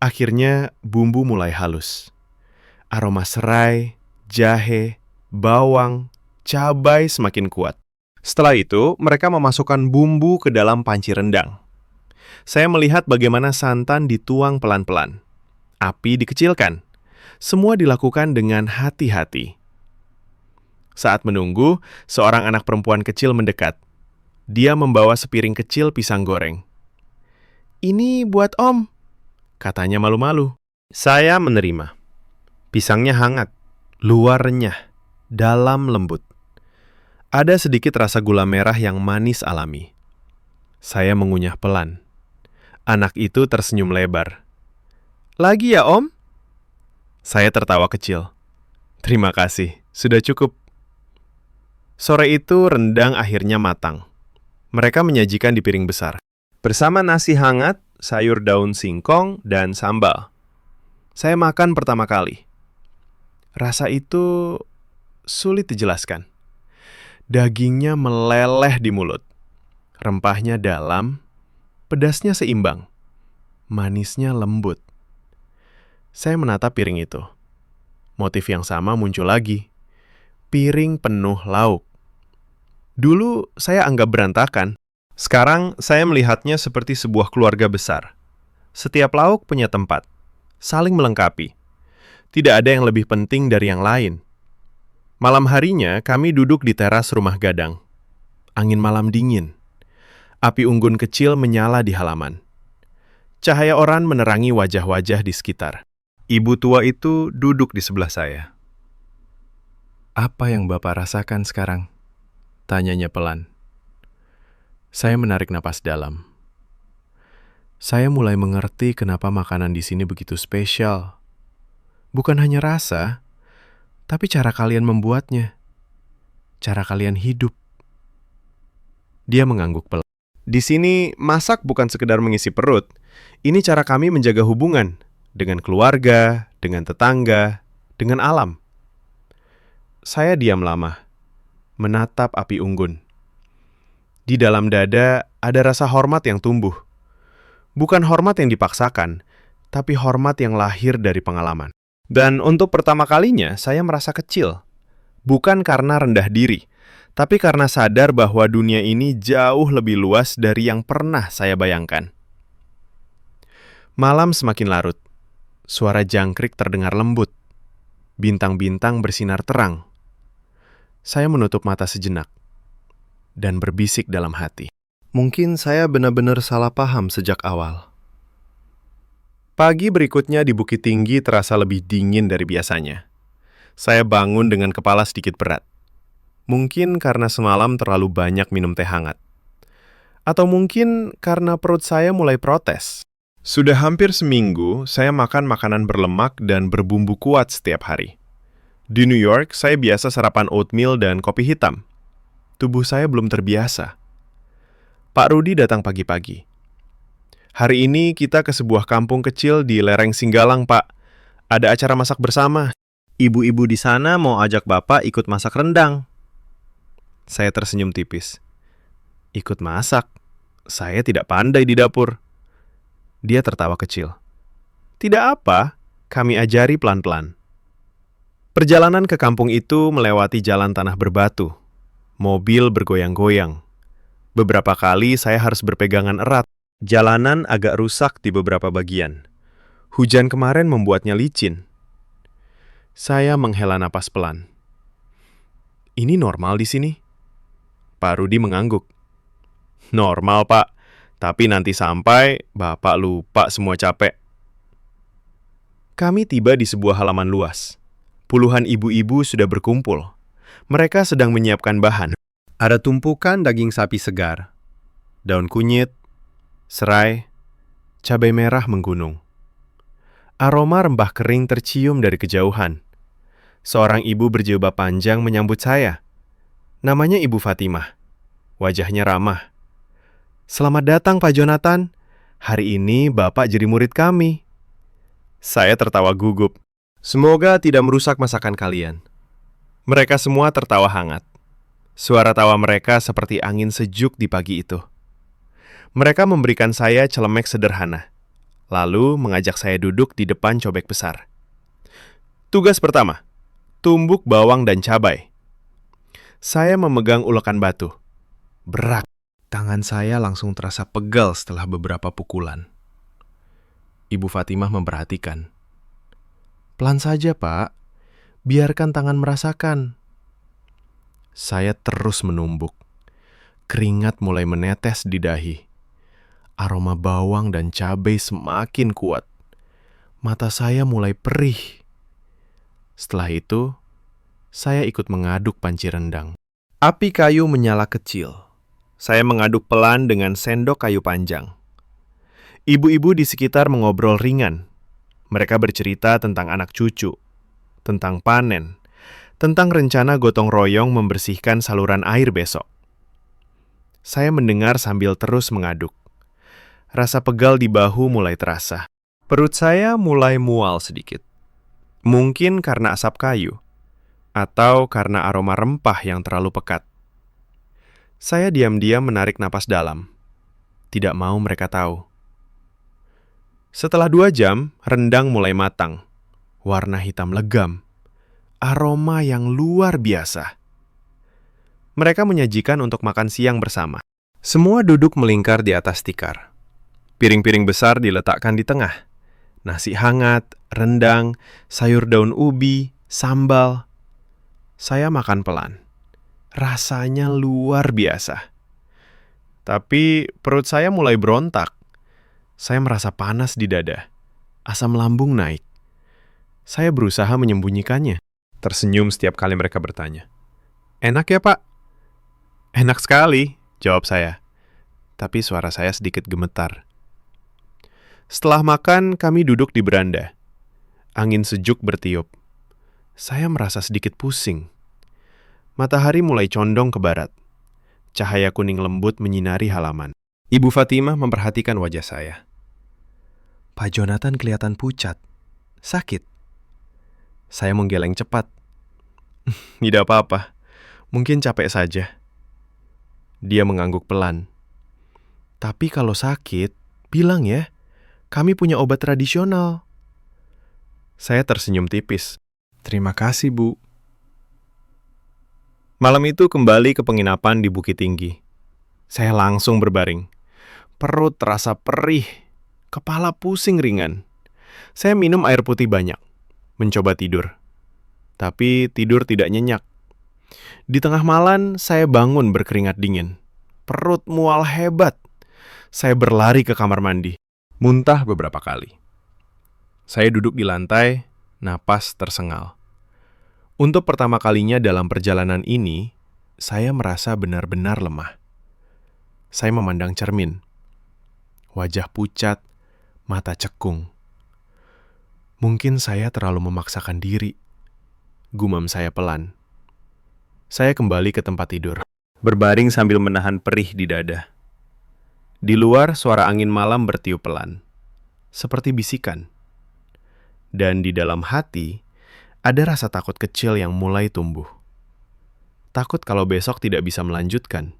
Akhirnya bumbu mulai halus. Aroma serai, jahe, bawang, cabai semakin kuat. Setelah itu, mereka memasukkan bumbu ke dalam panci rendang. Saya melihat bagaimana santan dituang pelan-pelan. Api dikecilkan. Semua dilakukan dengan hati-hati. Saat menunggu, seorang anak perempuan kecil mendekat. Dia membawa sepiring kecil pisang goreng. "Ini buat Om," katanya malu-malu. Saya menerima. Pisangnya hangat, luar renyah, dalam lembut. Ada sedikit rasa gula merah yang manis alami. Saya mengunyah pelan. Anak itu tersenyum lebar. "Lagi ya, Om?" Saya tertawa kecil. "Terima kasih, sudah cukup." Sore itu rendang akhirnya matang. Mereka menyajikan di piring besar. Bersama nasi hangat, sayur daun singkong, dan sambal. Saya makan pertama kali. Rasa itu sulit dijelaskan. Dagingnya meleleh di mulut. Rempahnya dalam, Pedasnya seimbang, manisnya lembut. Saya menatap piring itu. Motif yang sama muncul lagi. Piring penuh lauk. Dulu saya anggap berantakan. Sekarang saya melihatnya seperti sebuah keluarga besar. Setiap lauk punya tempat, saling melengkapi. Tidak ada yang lebih penting dari yang lain. Malam harinya kami duduk di teras rumah Gadang. Angin malam dingin. Api unggun kecil menyala di halaman. Cahaya oran menerangi wajah-wajah di sekitar. Ibu tua itu duduk di sebelah saya. "Apa yang Bapak rasakan sekarang?" tanyanya pelan. Saya menarik napas dalam. Saya mulai mengerti kenapa makanan di sini begitu spesial. Bukan hanya rasa, tapi cara kalian membuatnya. Cara kalian hidup. Dia mengangguk pelan. Di sini, masak bukan sekedar mengisi perut. Ini cara kami menjaga hubungan dengan keluarga, dengan tetangga, dengan alam. Saya diam lama, menatap api unggun. Di dalam dada ada rasa hormat yang tumbuh. Bukan hormat yang dipaksakan, tapi hormat yang lahir dari pengalaman. Dan untuk pertama kalinya, saya merasa kecil. Bukan karena rendah diri, tapi karena sadar bahwa dunia ini jauh lebih luas dari yang pernah saya bayangkan. Malam semakin larut. Suara jangkrik terdengar lembut. Bintang-bintang bersinar terang. Saya menutup mata sejenak dan berbisik dalam hati. Mungkin saya benar-benar salah paham sejak awal. Pagi berikutnya di Bukit Tinggi terasa lebih dingin dari biasanya. Saya bangun dengan kepala sedikit berat. Mungkin karena semalam terlalu banyak minum teh hangat. Atau mungkin karena perut saya mulai protes. Sudah hampir seminggu saya makan makanan berlemak dan berbumbu kuat setiap hari. Di New York, saya biasa sarapan oatmeal dan kopi hitam. Tubuh saya belum terbiasa. Pak Rudi datang pagi-pagi. "Hari ini kita ke sebuah kampung kecil di lereng Singgalang, Pak. Ada acara masak bersama. Ibu-ibu di sana mau ajak Bapak ikut masak rendang." Saya tersenyum tipis. "Ikut masak? Saya tidak pandai di dapur." Dia tertawa kecil. "Tidak apa, kami ajari pelan-pelan." Perjalanan ke kampung itu melewati jalan tanah berbatu. Mobil bergoyang-goyang. Beberapa kali saya harus berpegangan erat. Jalanan agak rusak di beberapa bagian. Hujan kemarin membuatnya licin. Saya menghela napas pelan. "Ini normal di sini?" Pak Rudi mengangguk. "Normal, Pak. Tapi nanti sampai, Bapak lupa semua capek." Kami tiba di sebuah halaman luas. Puluhan ibu-ibu sudah berkumpul. Mereka sedang menyiapkan bahan. Ada tumpukan daging sapi segar, daun kunyit, serai, cabai merah menggunung. Aroma rempah kering tercium dari kejauhan. Seorang ibu berjilbab panjang menyambut saya. Namanya Ibu Fatimah. Wajahnya ramah. "Selamat datang, Pak Jonathan. Hari ini Bapak jadi murid kami." Saya tertawa gugup. "Semoga tidak merusak masakan kalian." Mereka semua tertawa hangat. Suara tawa mereka seperti angin sejuk di pagi itu. Mereka memberikan saya celemek sederhana, lalu mengajak saya duduk di depan cobek besar. Tugas pertama, tumbuk bawang dan cabai. Saya memegang ulekan batu. Berat. Tangan saya langsung terasa pegal setelah beberapa pukulan. Ibu Fatimah memperhatikan. "Pelan saja, Pak. Biarkan tangan merasakan." Saya terus menumbuk. Keringat mulai menetes di dahi. Aroma bawang dan cabai semakin kuat. Mata saya mulai perih. Setelah itu, saya ikut mengaduk panci rendang. Api kayu menyala kecil. Saya mengaduk pelan dengan sendok kayu panjang. Ibu-ibu di sekitar mengobrol ringan. Mereka bercerita tentang anak cucu, tentang panen, tentang rencana gotong royong membersihkan saluran air besok. Saya mendengar sambil terus mengaduk. Rasa pegal di bahu mulai terasa. Perut saya mulai mual sedikit. Mungkin karena asap kayu, atau karena aroma rempah yang terlalu pekat. Saya diam-diam menarik napas dalam. Tidak mau mereka tahu. Setelah 2 jam, rendang mulai matang. Warna hitam legam. Aroma yang luar biasa. Mereka menyajikan untuk makan siang bersama. Semua duduk melingkar di atas tikar. Piring-piring besar diletakkan di tengah. Nasi hangat, rendang, sayur daun ubi, sambal. Saya makan pelan. Rasanya luar biasa. Tapi perut saya mulai berontak. Saya merasa panas di dada. Asam lambung naik. Saya berusaha menyembunyikannya. Tersenyum setiap kali mereka bertanya. "Enak ya, Pak?" "Enak sekali," jawab saya. Tapi suara saya sedikit gemetar. Setelah makan, kami duduk di beranda. Angin sejuk bertiup. Saya merasa sedikit pusing. Matahari mulai condong ke barat. Cahaya kuning lembut menyinari halaman. Ibu Fatimah memperhatikan wajah saya. "Pak Jonathan kelihatan pucat. Sakit?" Saya menggeleng cepat. "Tidak apa-apa. Mungkin capek saja." Dia mengangguk pelan. "Tapi kalau sakit, bilang ya. Kami punya obat tradisional." Saya tersenyum tipis. "Terima kasih, Bu." Malam itu kembali ke penginapan di Bukit Tinggi. Saya langsung berbaring. Perut terasa perih, kepala pusing ringan. Saya minum air putih banyak, mencoba tidur. Tapi tidur tidak nyenyak. Di tengah malam, saya bangun berkeringat dingin. Perut mual hebat. Saya berlari ke kamar mandi. Muntah beberapa kali. Saya duduk di lantai, napas tersengal. Untuk pertama kalinya dalam perjalanan ini, saya merasa benar-benar lemah. Saya memandang cermin. Wajah pucat, mata cekung. Mungkin saya terlalu memaksakan diri. Gumam saya pelan. Saya kembali ke tempat tidur. Berbaring sambil menahan perih di dada. Di luar, suara angin malam bertiup pelan. Seperti bisikan. Dan di dalam hati, ada rasa takut kecil yang mulai tumbuh. Takut kalau besok tidak bisa melanjutkan.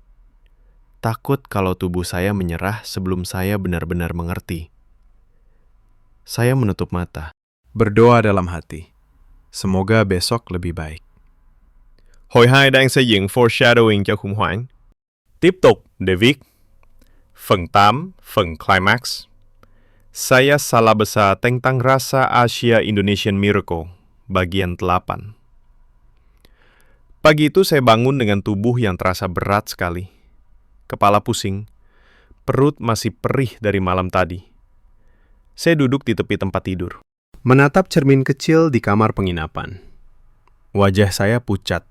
Takut kalau tubuh saya menyerah sebelum saya benar-benar mengerti. Saya menutup mata. Berdoa dalam hati. Semoga besok lebih baik. Hội hai đang xây dựng foreshadowing cho khủng hoảng. Tiếp tục để viết. Phần 8, phần climax. Saya salah besar tentang rasa Asia Indonesian Miracle, bagian 8. Pagi itu saya bangun dengan tubuh yang terasa berat sekali. Kepala pusing, perut masih perih dari malam tadi. Saya duduk di tepi tempat tidur, menatap cermin kecil di kamar penginapan. Wajah saya pucat,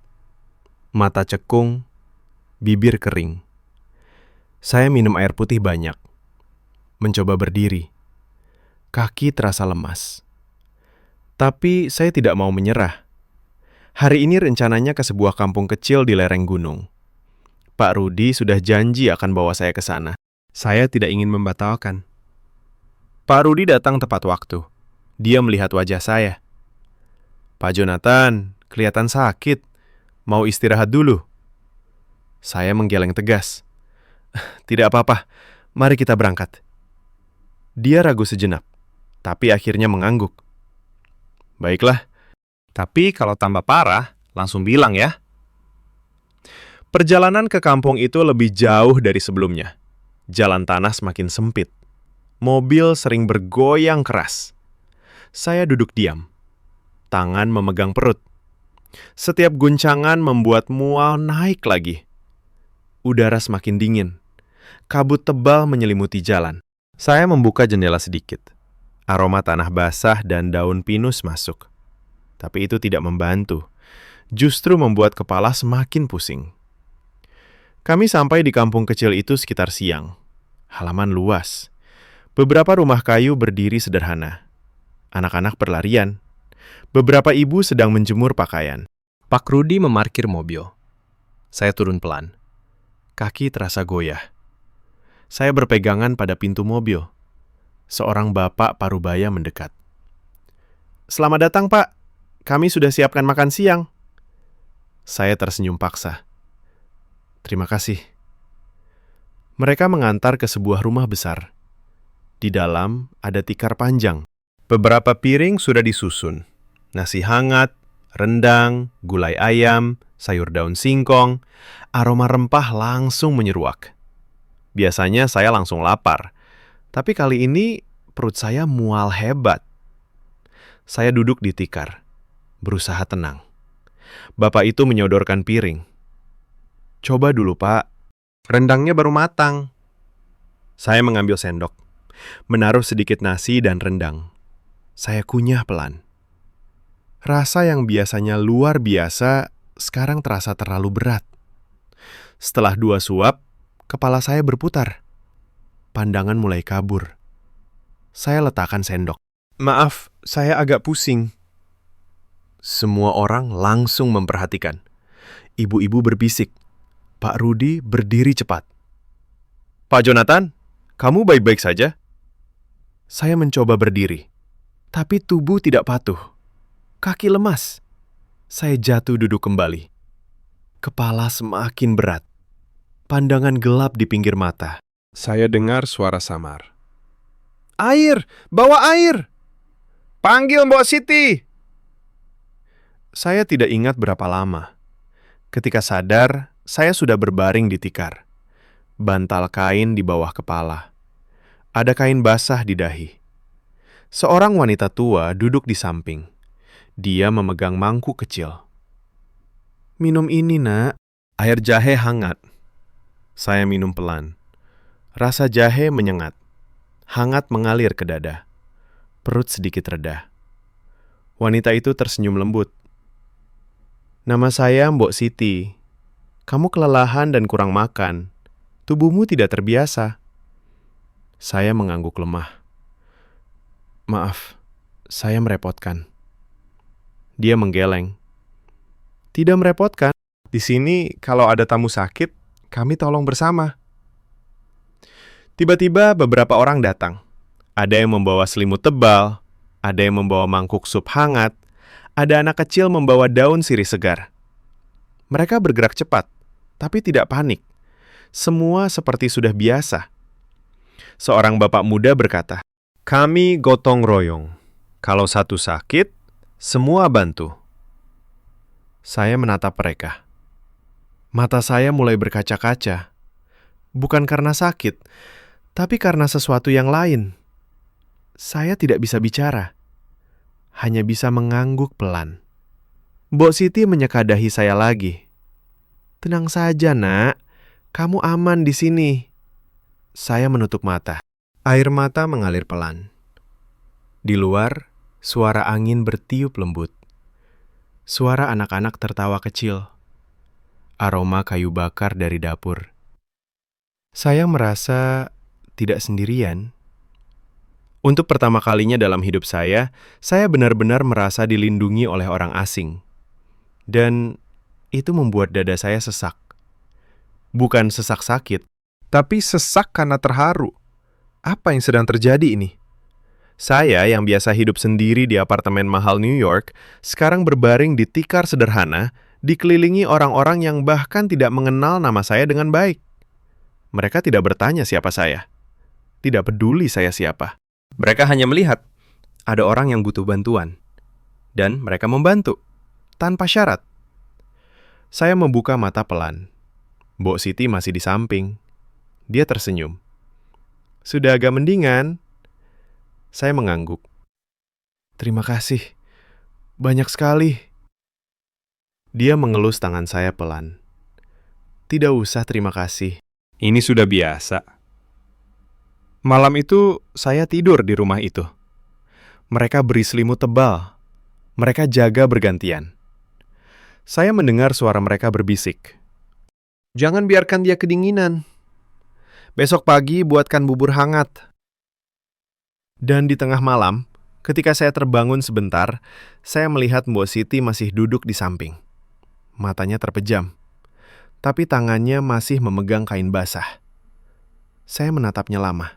mata cekung, bibir kering. Saya minum air putih banyak. Mencoba berdiri. Kaki terasa lemas. Tapi saya tidak mau menyerah. Hari ini rencananya ke sebuah kampung kecil di lereng gunung. Pak Rudi sudah janji akan bawa saya ke sana. Saya tidak ingin membatalkan. Pak Rudi datang tepat waktu. Dia melihat wajah saya. "Pak Jonathan, kelihatan sakit. Mau istirahat dulu?" Saya menggeleng tegas. "Tidak apa-apa, mari kita berangkat." Dia ragu sejenak, tapi akhirnya mengangguk. "Baiklah, tapi kalau tambah parah, langsung bilang ya." Perjalanan ke kampung itu lebih jauh dari sebelumnya. Jalan tanah semakin sempit. Mobil sering bergoyang keras. Saya duduk diam. Tangan memegang perut. Setiap guncangan membuat mual naik lagi. Udara semakin dingin. Kabut tebal menyelimuti jalan. Saya membuka jendela sedikit. Aroma tanah basah dan daun pinus masuk. Tapi itu tidak membantu. Justru membuat kepala semakin pusing. Kami sampai di kampung kecil itu sekitar siang. Halaman luas. Beberapa rumah kayu berdiri sederhana. Anak-anak berlarian. Beberapa ibu sedang menjemur pakaian. Pak Rudi memarkir mobil. Saya turun pelan. Kaki terasa goyah. Saya berpegangan pada pintu mobil. Seorang bapak parubaya mendekat. "Selamat datang, Pak. Kami sudah siapkan makan siang." Saya tersenyum paksa. "Terima kasih." Mereka mengantar ke sebuah rumah besar. Di dalam ada tikar panjang. Beberapa piring sudah disusun. Nasi hangat, rendang, gulai ayam, sayur daun singkong, aroma rempah langsung menyeruak. Biasanya saya langsung lapar, tapi kali ini perut saya mual hebat. Saya duduk di tikar, berusaha tenang. Bapak itu menyodorkan piring. Coba dulu, Pak. Rendangnya baru matang. Saya mengambil sendok, menaruh sedikit nasi dan rendang. Saya kunyah pelan. Rasa yang biasanya luar biasa sekarang terasa terlalu berat. Setelah 2 suap, kepala saya berputar. Pandangan mulai kabur. Saya letakkan sendok. Maaf, saya agak pusing. Semua orang langsung memperhatikan. Ibu-ibu berbisik. Pak Rudi berdiri cepat. Pak Jonathan, kamu baik-baik saja? Saya mencoba berdiri. Tapi tubuh tidak patuh. Kaki lemas. Saya jatuh duduk kembali. Kepala semakin berat. Pandangan gelap di pinggir mata. Saya dengar suara samar. Air! Bawa air! Panggil Mbok Siti! Saya tidak ingat berapa lama. Ketika sadar, saya sudah berbaring di tikar. Bantal kain di bawah kepala. Ada kain basah di dahi. Seorang wanita tua duduk di samping. Dia memegang mangkuk kecil. Minum ini, Nak. Air jahe hangat. Saya minum pelan. Rasa jahe menyengat. Hangat mengalir ke dada. Perut sedikit reda. Wanita itu tersenyum lembut. Nama saya Mbok Siti. Kamu kelelahan dan kurang makan. Tubuhmu tidak terbiasa. Saya mengangguk lemah. Maaf, saya merepotkan. Dia menggeleng. Tidak merepotkan. Di sini kalau ada tamu sakit, kami tolong bersama. Tiba-tiba beberapa orang datang. Ada yang membawa selimut tebal, ada yang membawa mangkuk sup hangat, ada anak kecil membawa daun sirih segar. Mereka bergerak cepat, tapi tidak panik. Semua seperti sudah biasa. Seorang bapak muda berkata, kami gotong royong. Kalau satu sakit, semua bantu. Saya menatap mereka. Mata saya mulai berkaca-kaca. Bukan karena sakit, tapi karena sesuatu yang lain. Saya tidak bisa bicara. Hanya bisa mengangguk pelan. Mbok Siti menyeka dahi saya lagi. Tenang saja, Nak. Kamu aman di sini. Saya menutup mata. Air mata mengalir pelan. Di luar, suara angin bertiup lembut. Suara anak-anak tertawa kecil. Aroma kayu bakar dari dapur. Saya merasa tidak sendirian. Untuk pertama kalinya dalam hidup saya benar-benar merasa dilindungi oleh orang asing. Dan itu membuat dada saya sesak. Bukan sesak sakit, tapi sesak karena terharu. Apa yang sedang terjadi ini? Saya yang biasa hidup sendiri di apartemen mahal New York, sekarang berbaring di tikar sederhana, dikelilingi orang-orang yang bahkan tidak mengenal nama saya dengan baik. Mereka tidak bertanya siapa saya. Tidak peduli saya siapa. Mereka hanya melihat ada orang yang butuh bantuan. Dan mereka membantu, tanpa syarat. Saya membuka mata pelan. Mbok Siti masih di samping. Dia tersenyum. Sudah agak mendingan. Saya mengangguk. Terima kasih. Banyak sekali. Dia mengelus tangan saya pelan. Tidak usah terima kasih. Ini sudah biasa. Malam itu saya tidur di rumah itu. Mereka beri selimut tebal. Mereka jaga bergantian. Saya mendengar suara mereka berbisik. Jangan biarkan dia kedinginan. Besok pagi buatkan bubur hangat. Dan di tengah malam, ketika saya terbangun sebentar, saya melihat Mbok Siti masih duduk di samping. Matanya terpejam, tapi tangannya masih memegang kain basah. Saya menatapnya lama.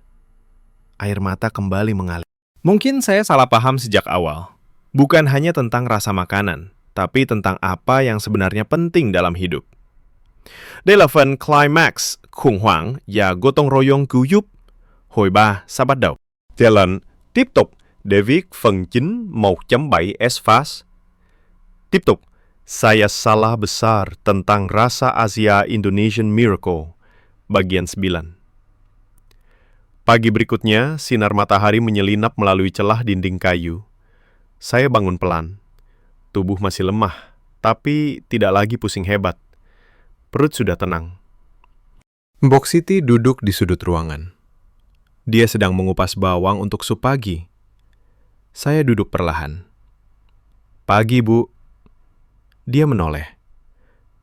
Air mata kembali mengalir. Mungkin saya salah paham sejak awal. Bukan hanya tentang rasa makanan, tapi tentang apa yang sebenarnya penting dalam hidup. The 11 Climax, khủng hoảng và gotong royong cứu giúp. Hồi 3 sẽ bắt đầu. Talent tiếp tục để viết phần chính 1.7 SFAS. Tiếp tục, saya salah besar tentang rasa Asia Indonesian Miracle, bagian 9. Pagi berikutnya, sinar matahari menyelinap melalui celah dinding kayu. Saya bangun pelan. Tubuh masih lemah, tapi tidak lagi pusing hebat. Perut sudah tenang. Mbok Siti duduk di sudut ruangan. Dia sedang mengupas bawang untuk sup pagi. Saya duduk perlahan. Pagi, Bu. Dia menoleh.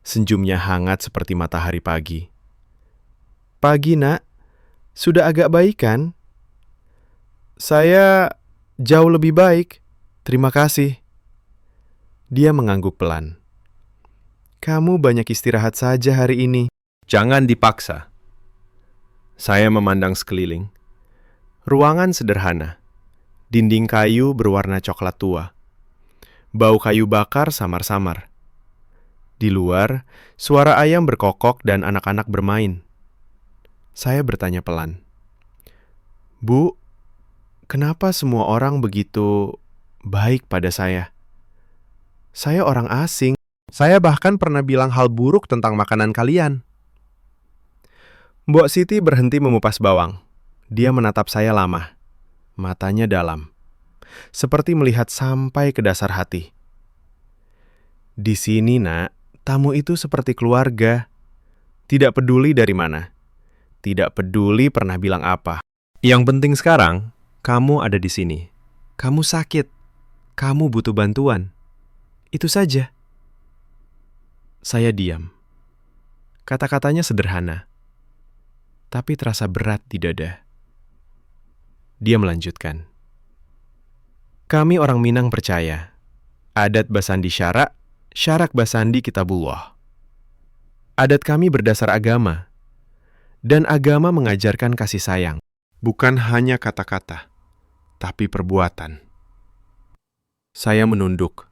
Senyumnya hangat seperti matahari pagi. Pagi, Nak. Sudah agak baik kan? Saya jauh lebih baik. Terima kasih. Dia mengangguk pelan. Kamu banyak istirahat saja hari ini. Jangan dipaksa. Saya memandang sekeliling. Ruangan sederhana. Dinding kayu berwarna coklat tua. Bau kayu bakar samar-samar. Di luar, suara ayam berkokok dan anak-anak bermain. Saya bertanya pelan. Bu, kenapa semua orang begitu baik pada saya? Saya orang asing. Saya bahkan pernah bilang hal buruk tentang makanan kalian. Mbok Siti berhenti mengupas bawang. Dia menatap saya lama. Matanya dalam. Seperti melihat sampai ke dasar hati. Di sini, Nak, tamu itu seperti keluarga. Tidak peduli dari mana. Tidak peduli pernah bilang apa. Yang penting sekarang, kamu ada di sini. Kamu sakit. Kamu butuh bantuan. Itu saja. Saya diam. Kata-katanya sederhana, tapi terasa berat di dada. Dia melanjutkan. Kami orang Minang percaya. Adat Basandi Syarak, Syarak Basandi Kitabullah. Adat kami berdasar agama. Dan agama mengajarkan kasih sayang, bukan hanya kata-kata, tapi perbuatan. Saya menunduk.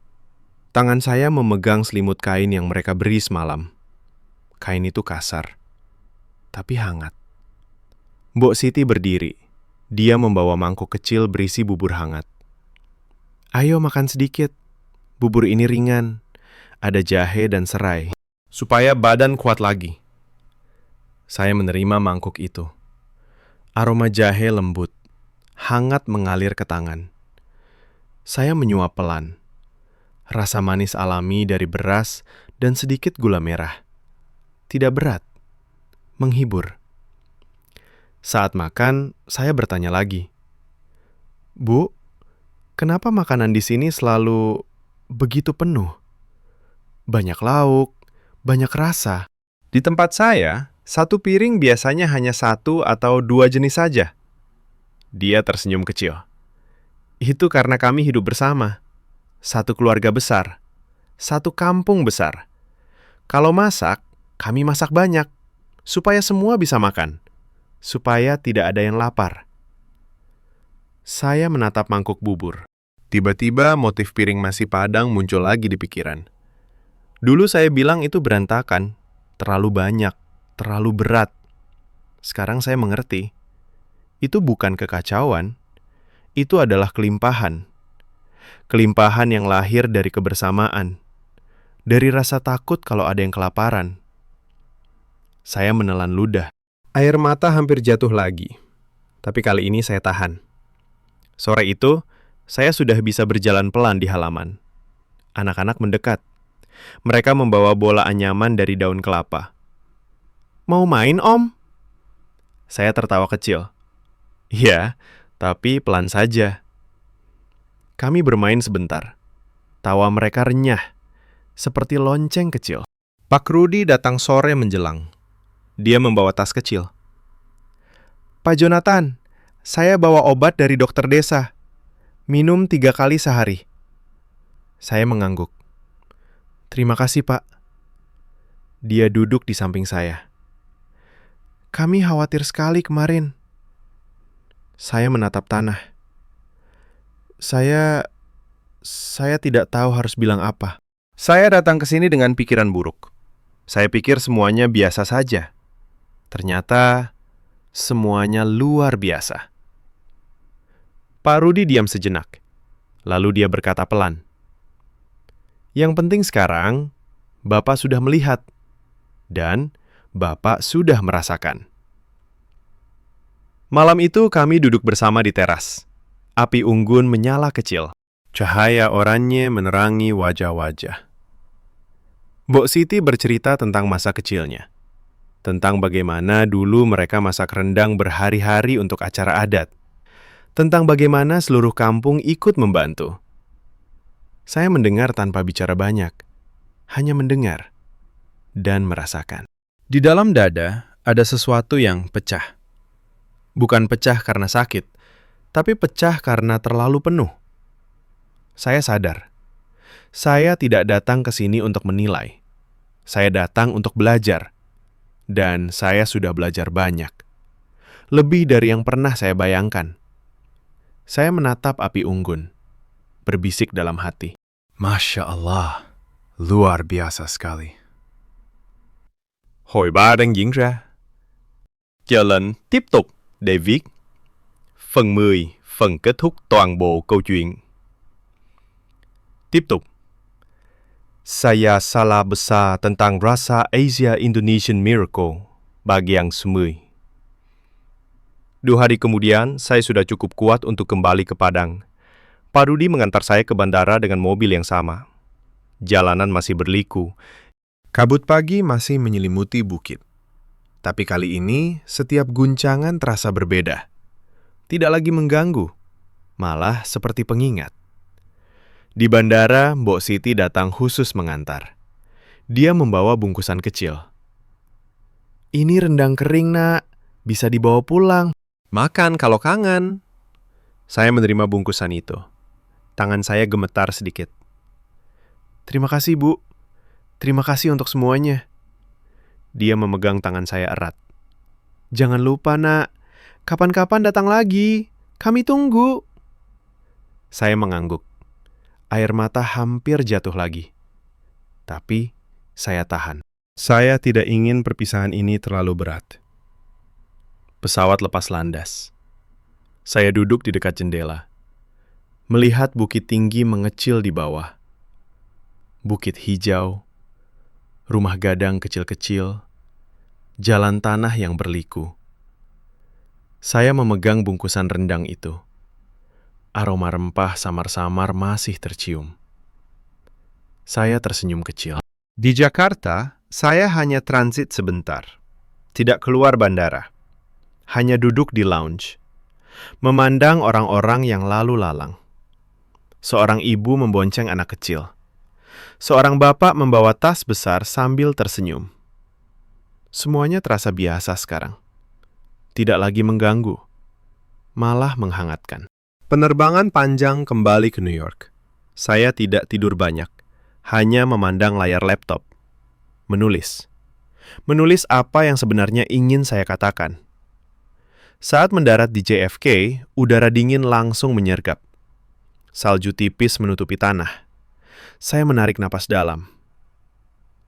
Tangan saya memegang selimut kain yang mereka beri semalam. Kain itu kasar, tapi hangat. Mbok Siti berdiri. Dia membawa mangkuk kecil berisi bubur hangat. Ayo makan sedikit. Bubur ini ringan. Ada jahe dan serai, supaya badan kuat lagi. Saya menerima mangkuk itu. Aroma jahe lembut, hangat mengalir ke tangan. Saya menyuap pelan. Rasa manis alami dari beras dan sedikit gula merah. Tidak berat, menghibur. Saat makan, saya bertanya lagi. Bu, kenapa makanan di sini selalu begitu penuh? Banyak lauk, banyak rasa. Di tempat saya, satu piring biasanya hanya 1 atau 2 jenis saja. Dia tersenyum kecil. Itu karena kami hidup bersama. Satu keluarga besar. Satu kampung besar. Kalau masak, kami masak banyak. Supaya semua bisa makan. Supaya tidak ada yang lapar. Saya menatap mangkuk bubur. Tiba-tiba motif piring nasi Padang muncul lagi di pikiran. Dulu saya bilang itu berantakan. Terlalu banyak. Terlalu berat. Sekarang saya mengerti. Itu bukan kekacauan. Itu adalah kelimpahan. Kelimpahan yang lahir dari kebersamaan. Dari rasa takut kalau ada yang kelaparan. Saya menelan ludah. Air mata hampir jatuh lagi. Tapi kali ini saya tahan. Sore itu, saya sudah bisa berjalan pelan di halaman. Anak-anak mendekat. Mereka membawa bola anyaman dari daun kelapa. Mau main, Om? Saya tertawa kecil. Iya, tapi pelan saja. Kami bermain sebentar. Tawa mereka renyah, seperti lonceng kecil. Pak Rudi datang sore menjelang. Dia membawa tas kecil. Pak Jonathan, saya bawa obat dari dokter desa. Minum 3 kali sehari. Saya mengangguk. Terima kasih, Pak. Dia duduk di samping saya. Kami khawatir sekali kemarin. Saya menatap tanah. Saya tidak tahu harus bilang apa. Saya datang ke sini dengan pikiran buruk. Saya pikir semuanya biasa saja. Ternyata semuanya luar biasa. Pak Rudi diam sejenak. Lalu dia berkata pelan, "Yang penting sekarang, Bapak sudah melihat, dan Bapak sudah merasakan." Malam itu kami duduk bersama di teras. Api unggun menyala kecil. Cahaya oranye menerangi wajah-wajah. Mbok Siti bercerita tentang masa kecilnya. Tentang bagaimana dulu mereka masak rendang berhari-hari untuk acara adat. Tentang bagaimana seluruh kampung ikut membantu. Saya mendengar tanpa bicara banyak. Hanya mendengar dan merasakan. Di dalam dada ada sesuatu yang pecah. Bukan pecah karena sakit, tapi pecah karena terlalu penuh. Saya sadar. Saya tidak datang ke sini untuk menilai. Saya datang untuk belajar. Dan saya sudah belajar banyak. Lebih dari yang pernah saya bayangkan. Saya menatap api unggun. Berbisik dalam hati. Masya Allah, luar biasa sekali. Hội ba đang diễn ra. Chờ lệnh tiếp tục để viết. Phần 10, phần kết thúc toàn bộ câu chuyện. Tiếp tục. Saya salah besar tentang rasa Asia Indonesian Miracle, bagian 10. 2 hari kemudian, saya sudah cukup kuat untuk kembali ke Padang. Pak Rudi mengantar saya ke bandara dengan mobil yang sama. Jalanan masih berliku. Kabut pagi masih menyelimuti bukit. Tapi kali ini, setiap guncangan terasa berbeda. Tidak lagi mengganggu, malah seperti pengingat. Di bandara, Mbok Siti datang khusus mengantar. Dia membawa bungkusan kecil. "Ini rendang kering, Nak. Bisa dibawa pulang. Makan kalau kangen." Saya menerima bungkusan itu. Tangan saya gemetar sedikit. "Terima kasih, Bu. Terima kasih untuk semuanya." Dia memegang tangan saya erat. "Jangan lupa, Nak. Kapan-kapan datang lagi. Kami tunggu." Saya mengangguk. Air mata hampir jatuh lagi. Tapi saya tahan. Saya tidak ingin perpisahan ini terlalu berat. Pesawat lepas landas. Saya duduk di dekat jendela. Melihat bukit tinggi mengecil di bawah. Bukit hijau. Rumah gadang kecil-kecil. Jalan tanah yang berliku. Saya memegang bungkusan rendang itu. Aroma rempah samar-samar masih tercium. Saya tersenyum kecil. Di Jakarta, saya hanya transit sebentar. Tidak keluar bandara. Hanya duduk di lounge. Memandang orang-orang yang lalu lalang. Seorang ibu membonceng anak kecil. Seorang bapak membawa tas besar sambil tersenyum. Semuanya terasa biasa sekarang. Tidak lagi mengganggu. Malah menghangatkan. Penerbangan panjang kembali ke New York. Saya tidak tidur banyak, hanya memandang layar laptop. Menulis. Menulis apa yang sebenarnya ingin saya katakan. Saat mendarat di JFK, udara dingin langsung menyergap. Salju tipis menutupi tanah. Saya menarik napas dalam.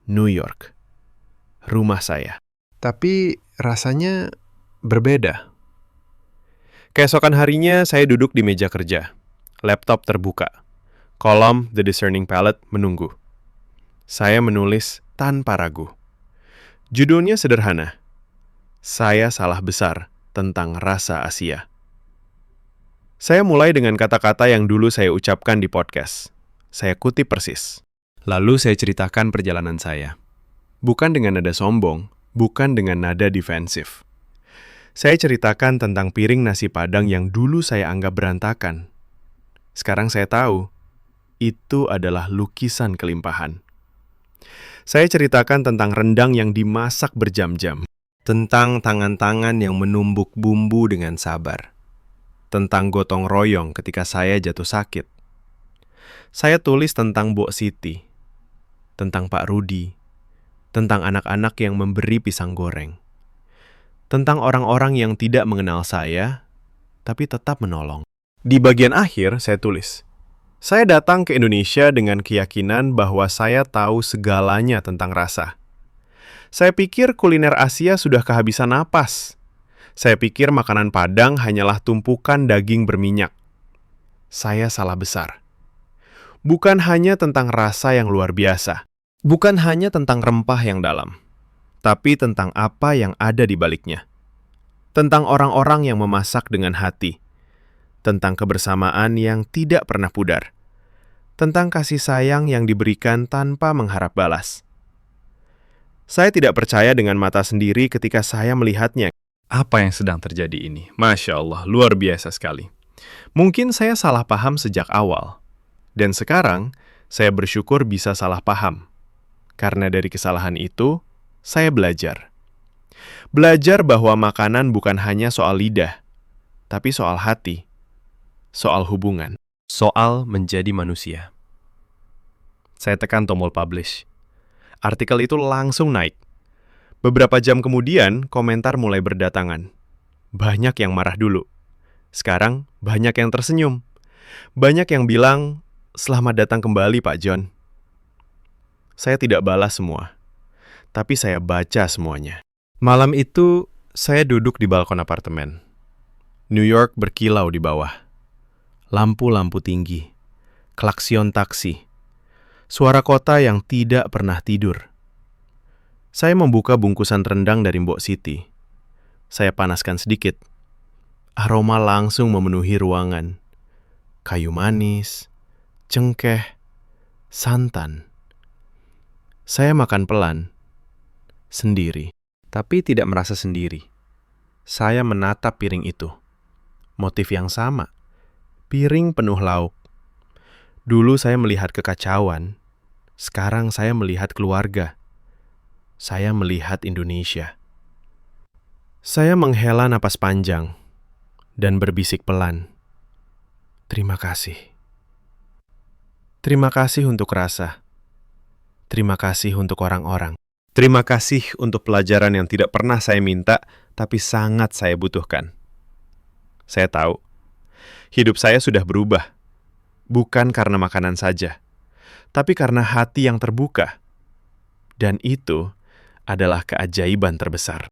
New York. Rumah saya. Tapi rasanya berbeda. Keesokan harinya, saya duduk di meja kerja. Laptop terbuka. Kolom The Discerning Palette menunggu. Saya menulis tanpa ragu. Judulnya sederhana. Saya salah besar tentang rasa Asia. Saya mulai dengan kata-kata yang dulu saya ucapkan di podcast. Saya kutip persis. Lalu saya ceritakan perjalanan saya. Bukan dengan nada sombong, bukan dengan nada defensif. Saya ceritakan tentang piring nasi Padang yang dulu saya anggap berantakan. Sekarang saya tahu, itu adalah lukisan kelimpahan. Saya ceritakan tentang rendang yang dimasak berjam-jam. Tentang tangan-tangan yang menumbuk bumbu dengan sabar. Tentang gotong royong ketika saya jatuh sakit. Saya tulis tentang Mbok Siti. Tentang Pak Rudi. Tentang anak-anak yang memberi pisang goreng. Tentang orang-orang yang tidak mengenal saya, tapi tetap menolong. Di bagian akhir, saya tulis, saya datang ke Indonesia dengan keyakinan bahwa saya tahu segalanya tentang rasa. Saya pikir kuliner Asia sudah kehabisan napas. Saya pikir makanan Padang hanyalah tumpukan daging berminyak. Saya salah besar. Bukan hanya tentang rasa yang luar biasa. Bukan hanya tentang rempah yang dalam. Tapi tentang apa yang ada di baliknya. Tentang orang-orang yang memasak dengan hati. Tentang kebersamaan yang tidak pernah pudar. Tentang kasih sayang yang diberikan tanpa mengharap balas. Saya tidak percaya dengan mata sendiri ketika saya melihatnya. Apa yang sedang terjadi ini? Masya Allah, luar biasa sekali. Mungkin saya salah paham sejak awal. Dan sekarang, saya bersyukur bisa salah paham. Karena dari kesalahan itu, saya belajar. Belajar bahwa makanan bukan hanya soal lidah, tapi soal hati, soal hubungan, soal menjadi manusia. Saya tekan tombol publish. Artikel itu langsung naik. Beberapa jam kemudian, komentar mulai berdatangan. Banyak yang marah dulu. Sekarang, banyak yang tersenyum. Banyak yang bilang, "Selamat datang kembali, Pak John." Saya tidak balas semua, tapi saya baca semuanya. Malam itu, saya duduk di balkon apartemen. New York berkilau di bawah. Lampu-lampu tinggi, klaksion taksi, suara kota yang tidak pernah tidur. Saya membuka bungkusan rendang dari Mbok Siti. Saya panaskan sedikit. Aroma langsung memenuhi ruangan. Kayu manis, cengkeh, santan. Saya makan pelan, sendiri. Tapi tidak merasa sendiri. Saya menatap piring itu. Motif yang sama. Piring penuh lauk. Dulu saya melihat kekacauan. Sekarang saya melihat keluarga. Saya melihat Indonesia. Saya menghela napas panjang dan berbisik pelan. Terima kasih. Terima kasih untuk rasa. Terima kasih untuk orang-orang. Terima kasih untuk pelajaran yang tidak pernah saya minta, tapi sangat saya butuhkan. Saya tahu, hidup saya sudah berubah. Bukan karena makanan saja, tapi karena hati yang terbuka. Dan itu adalah keajaiban terbesar.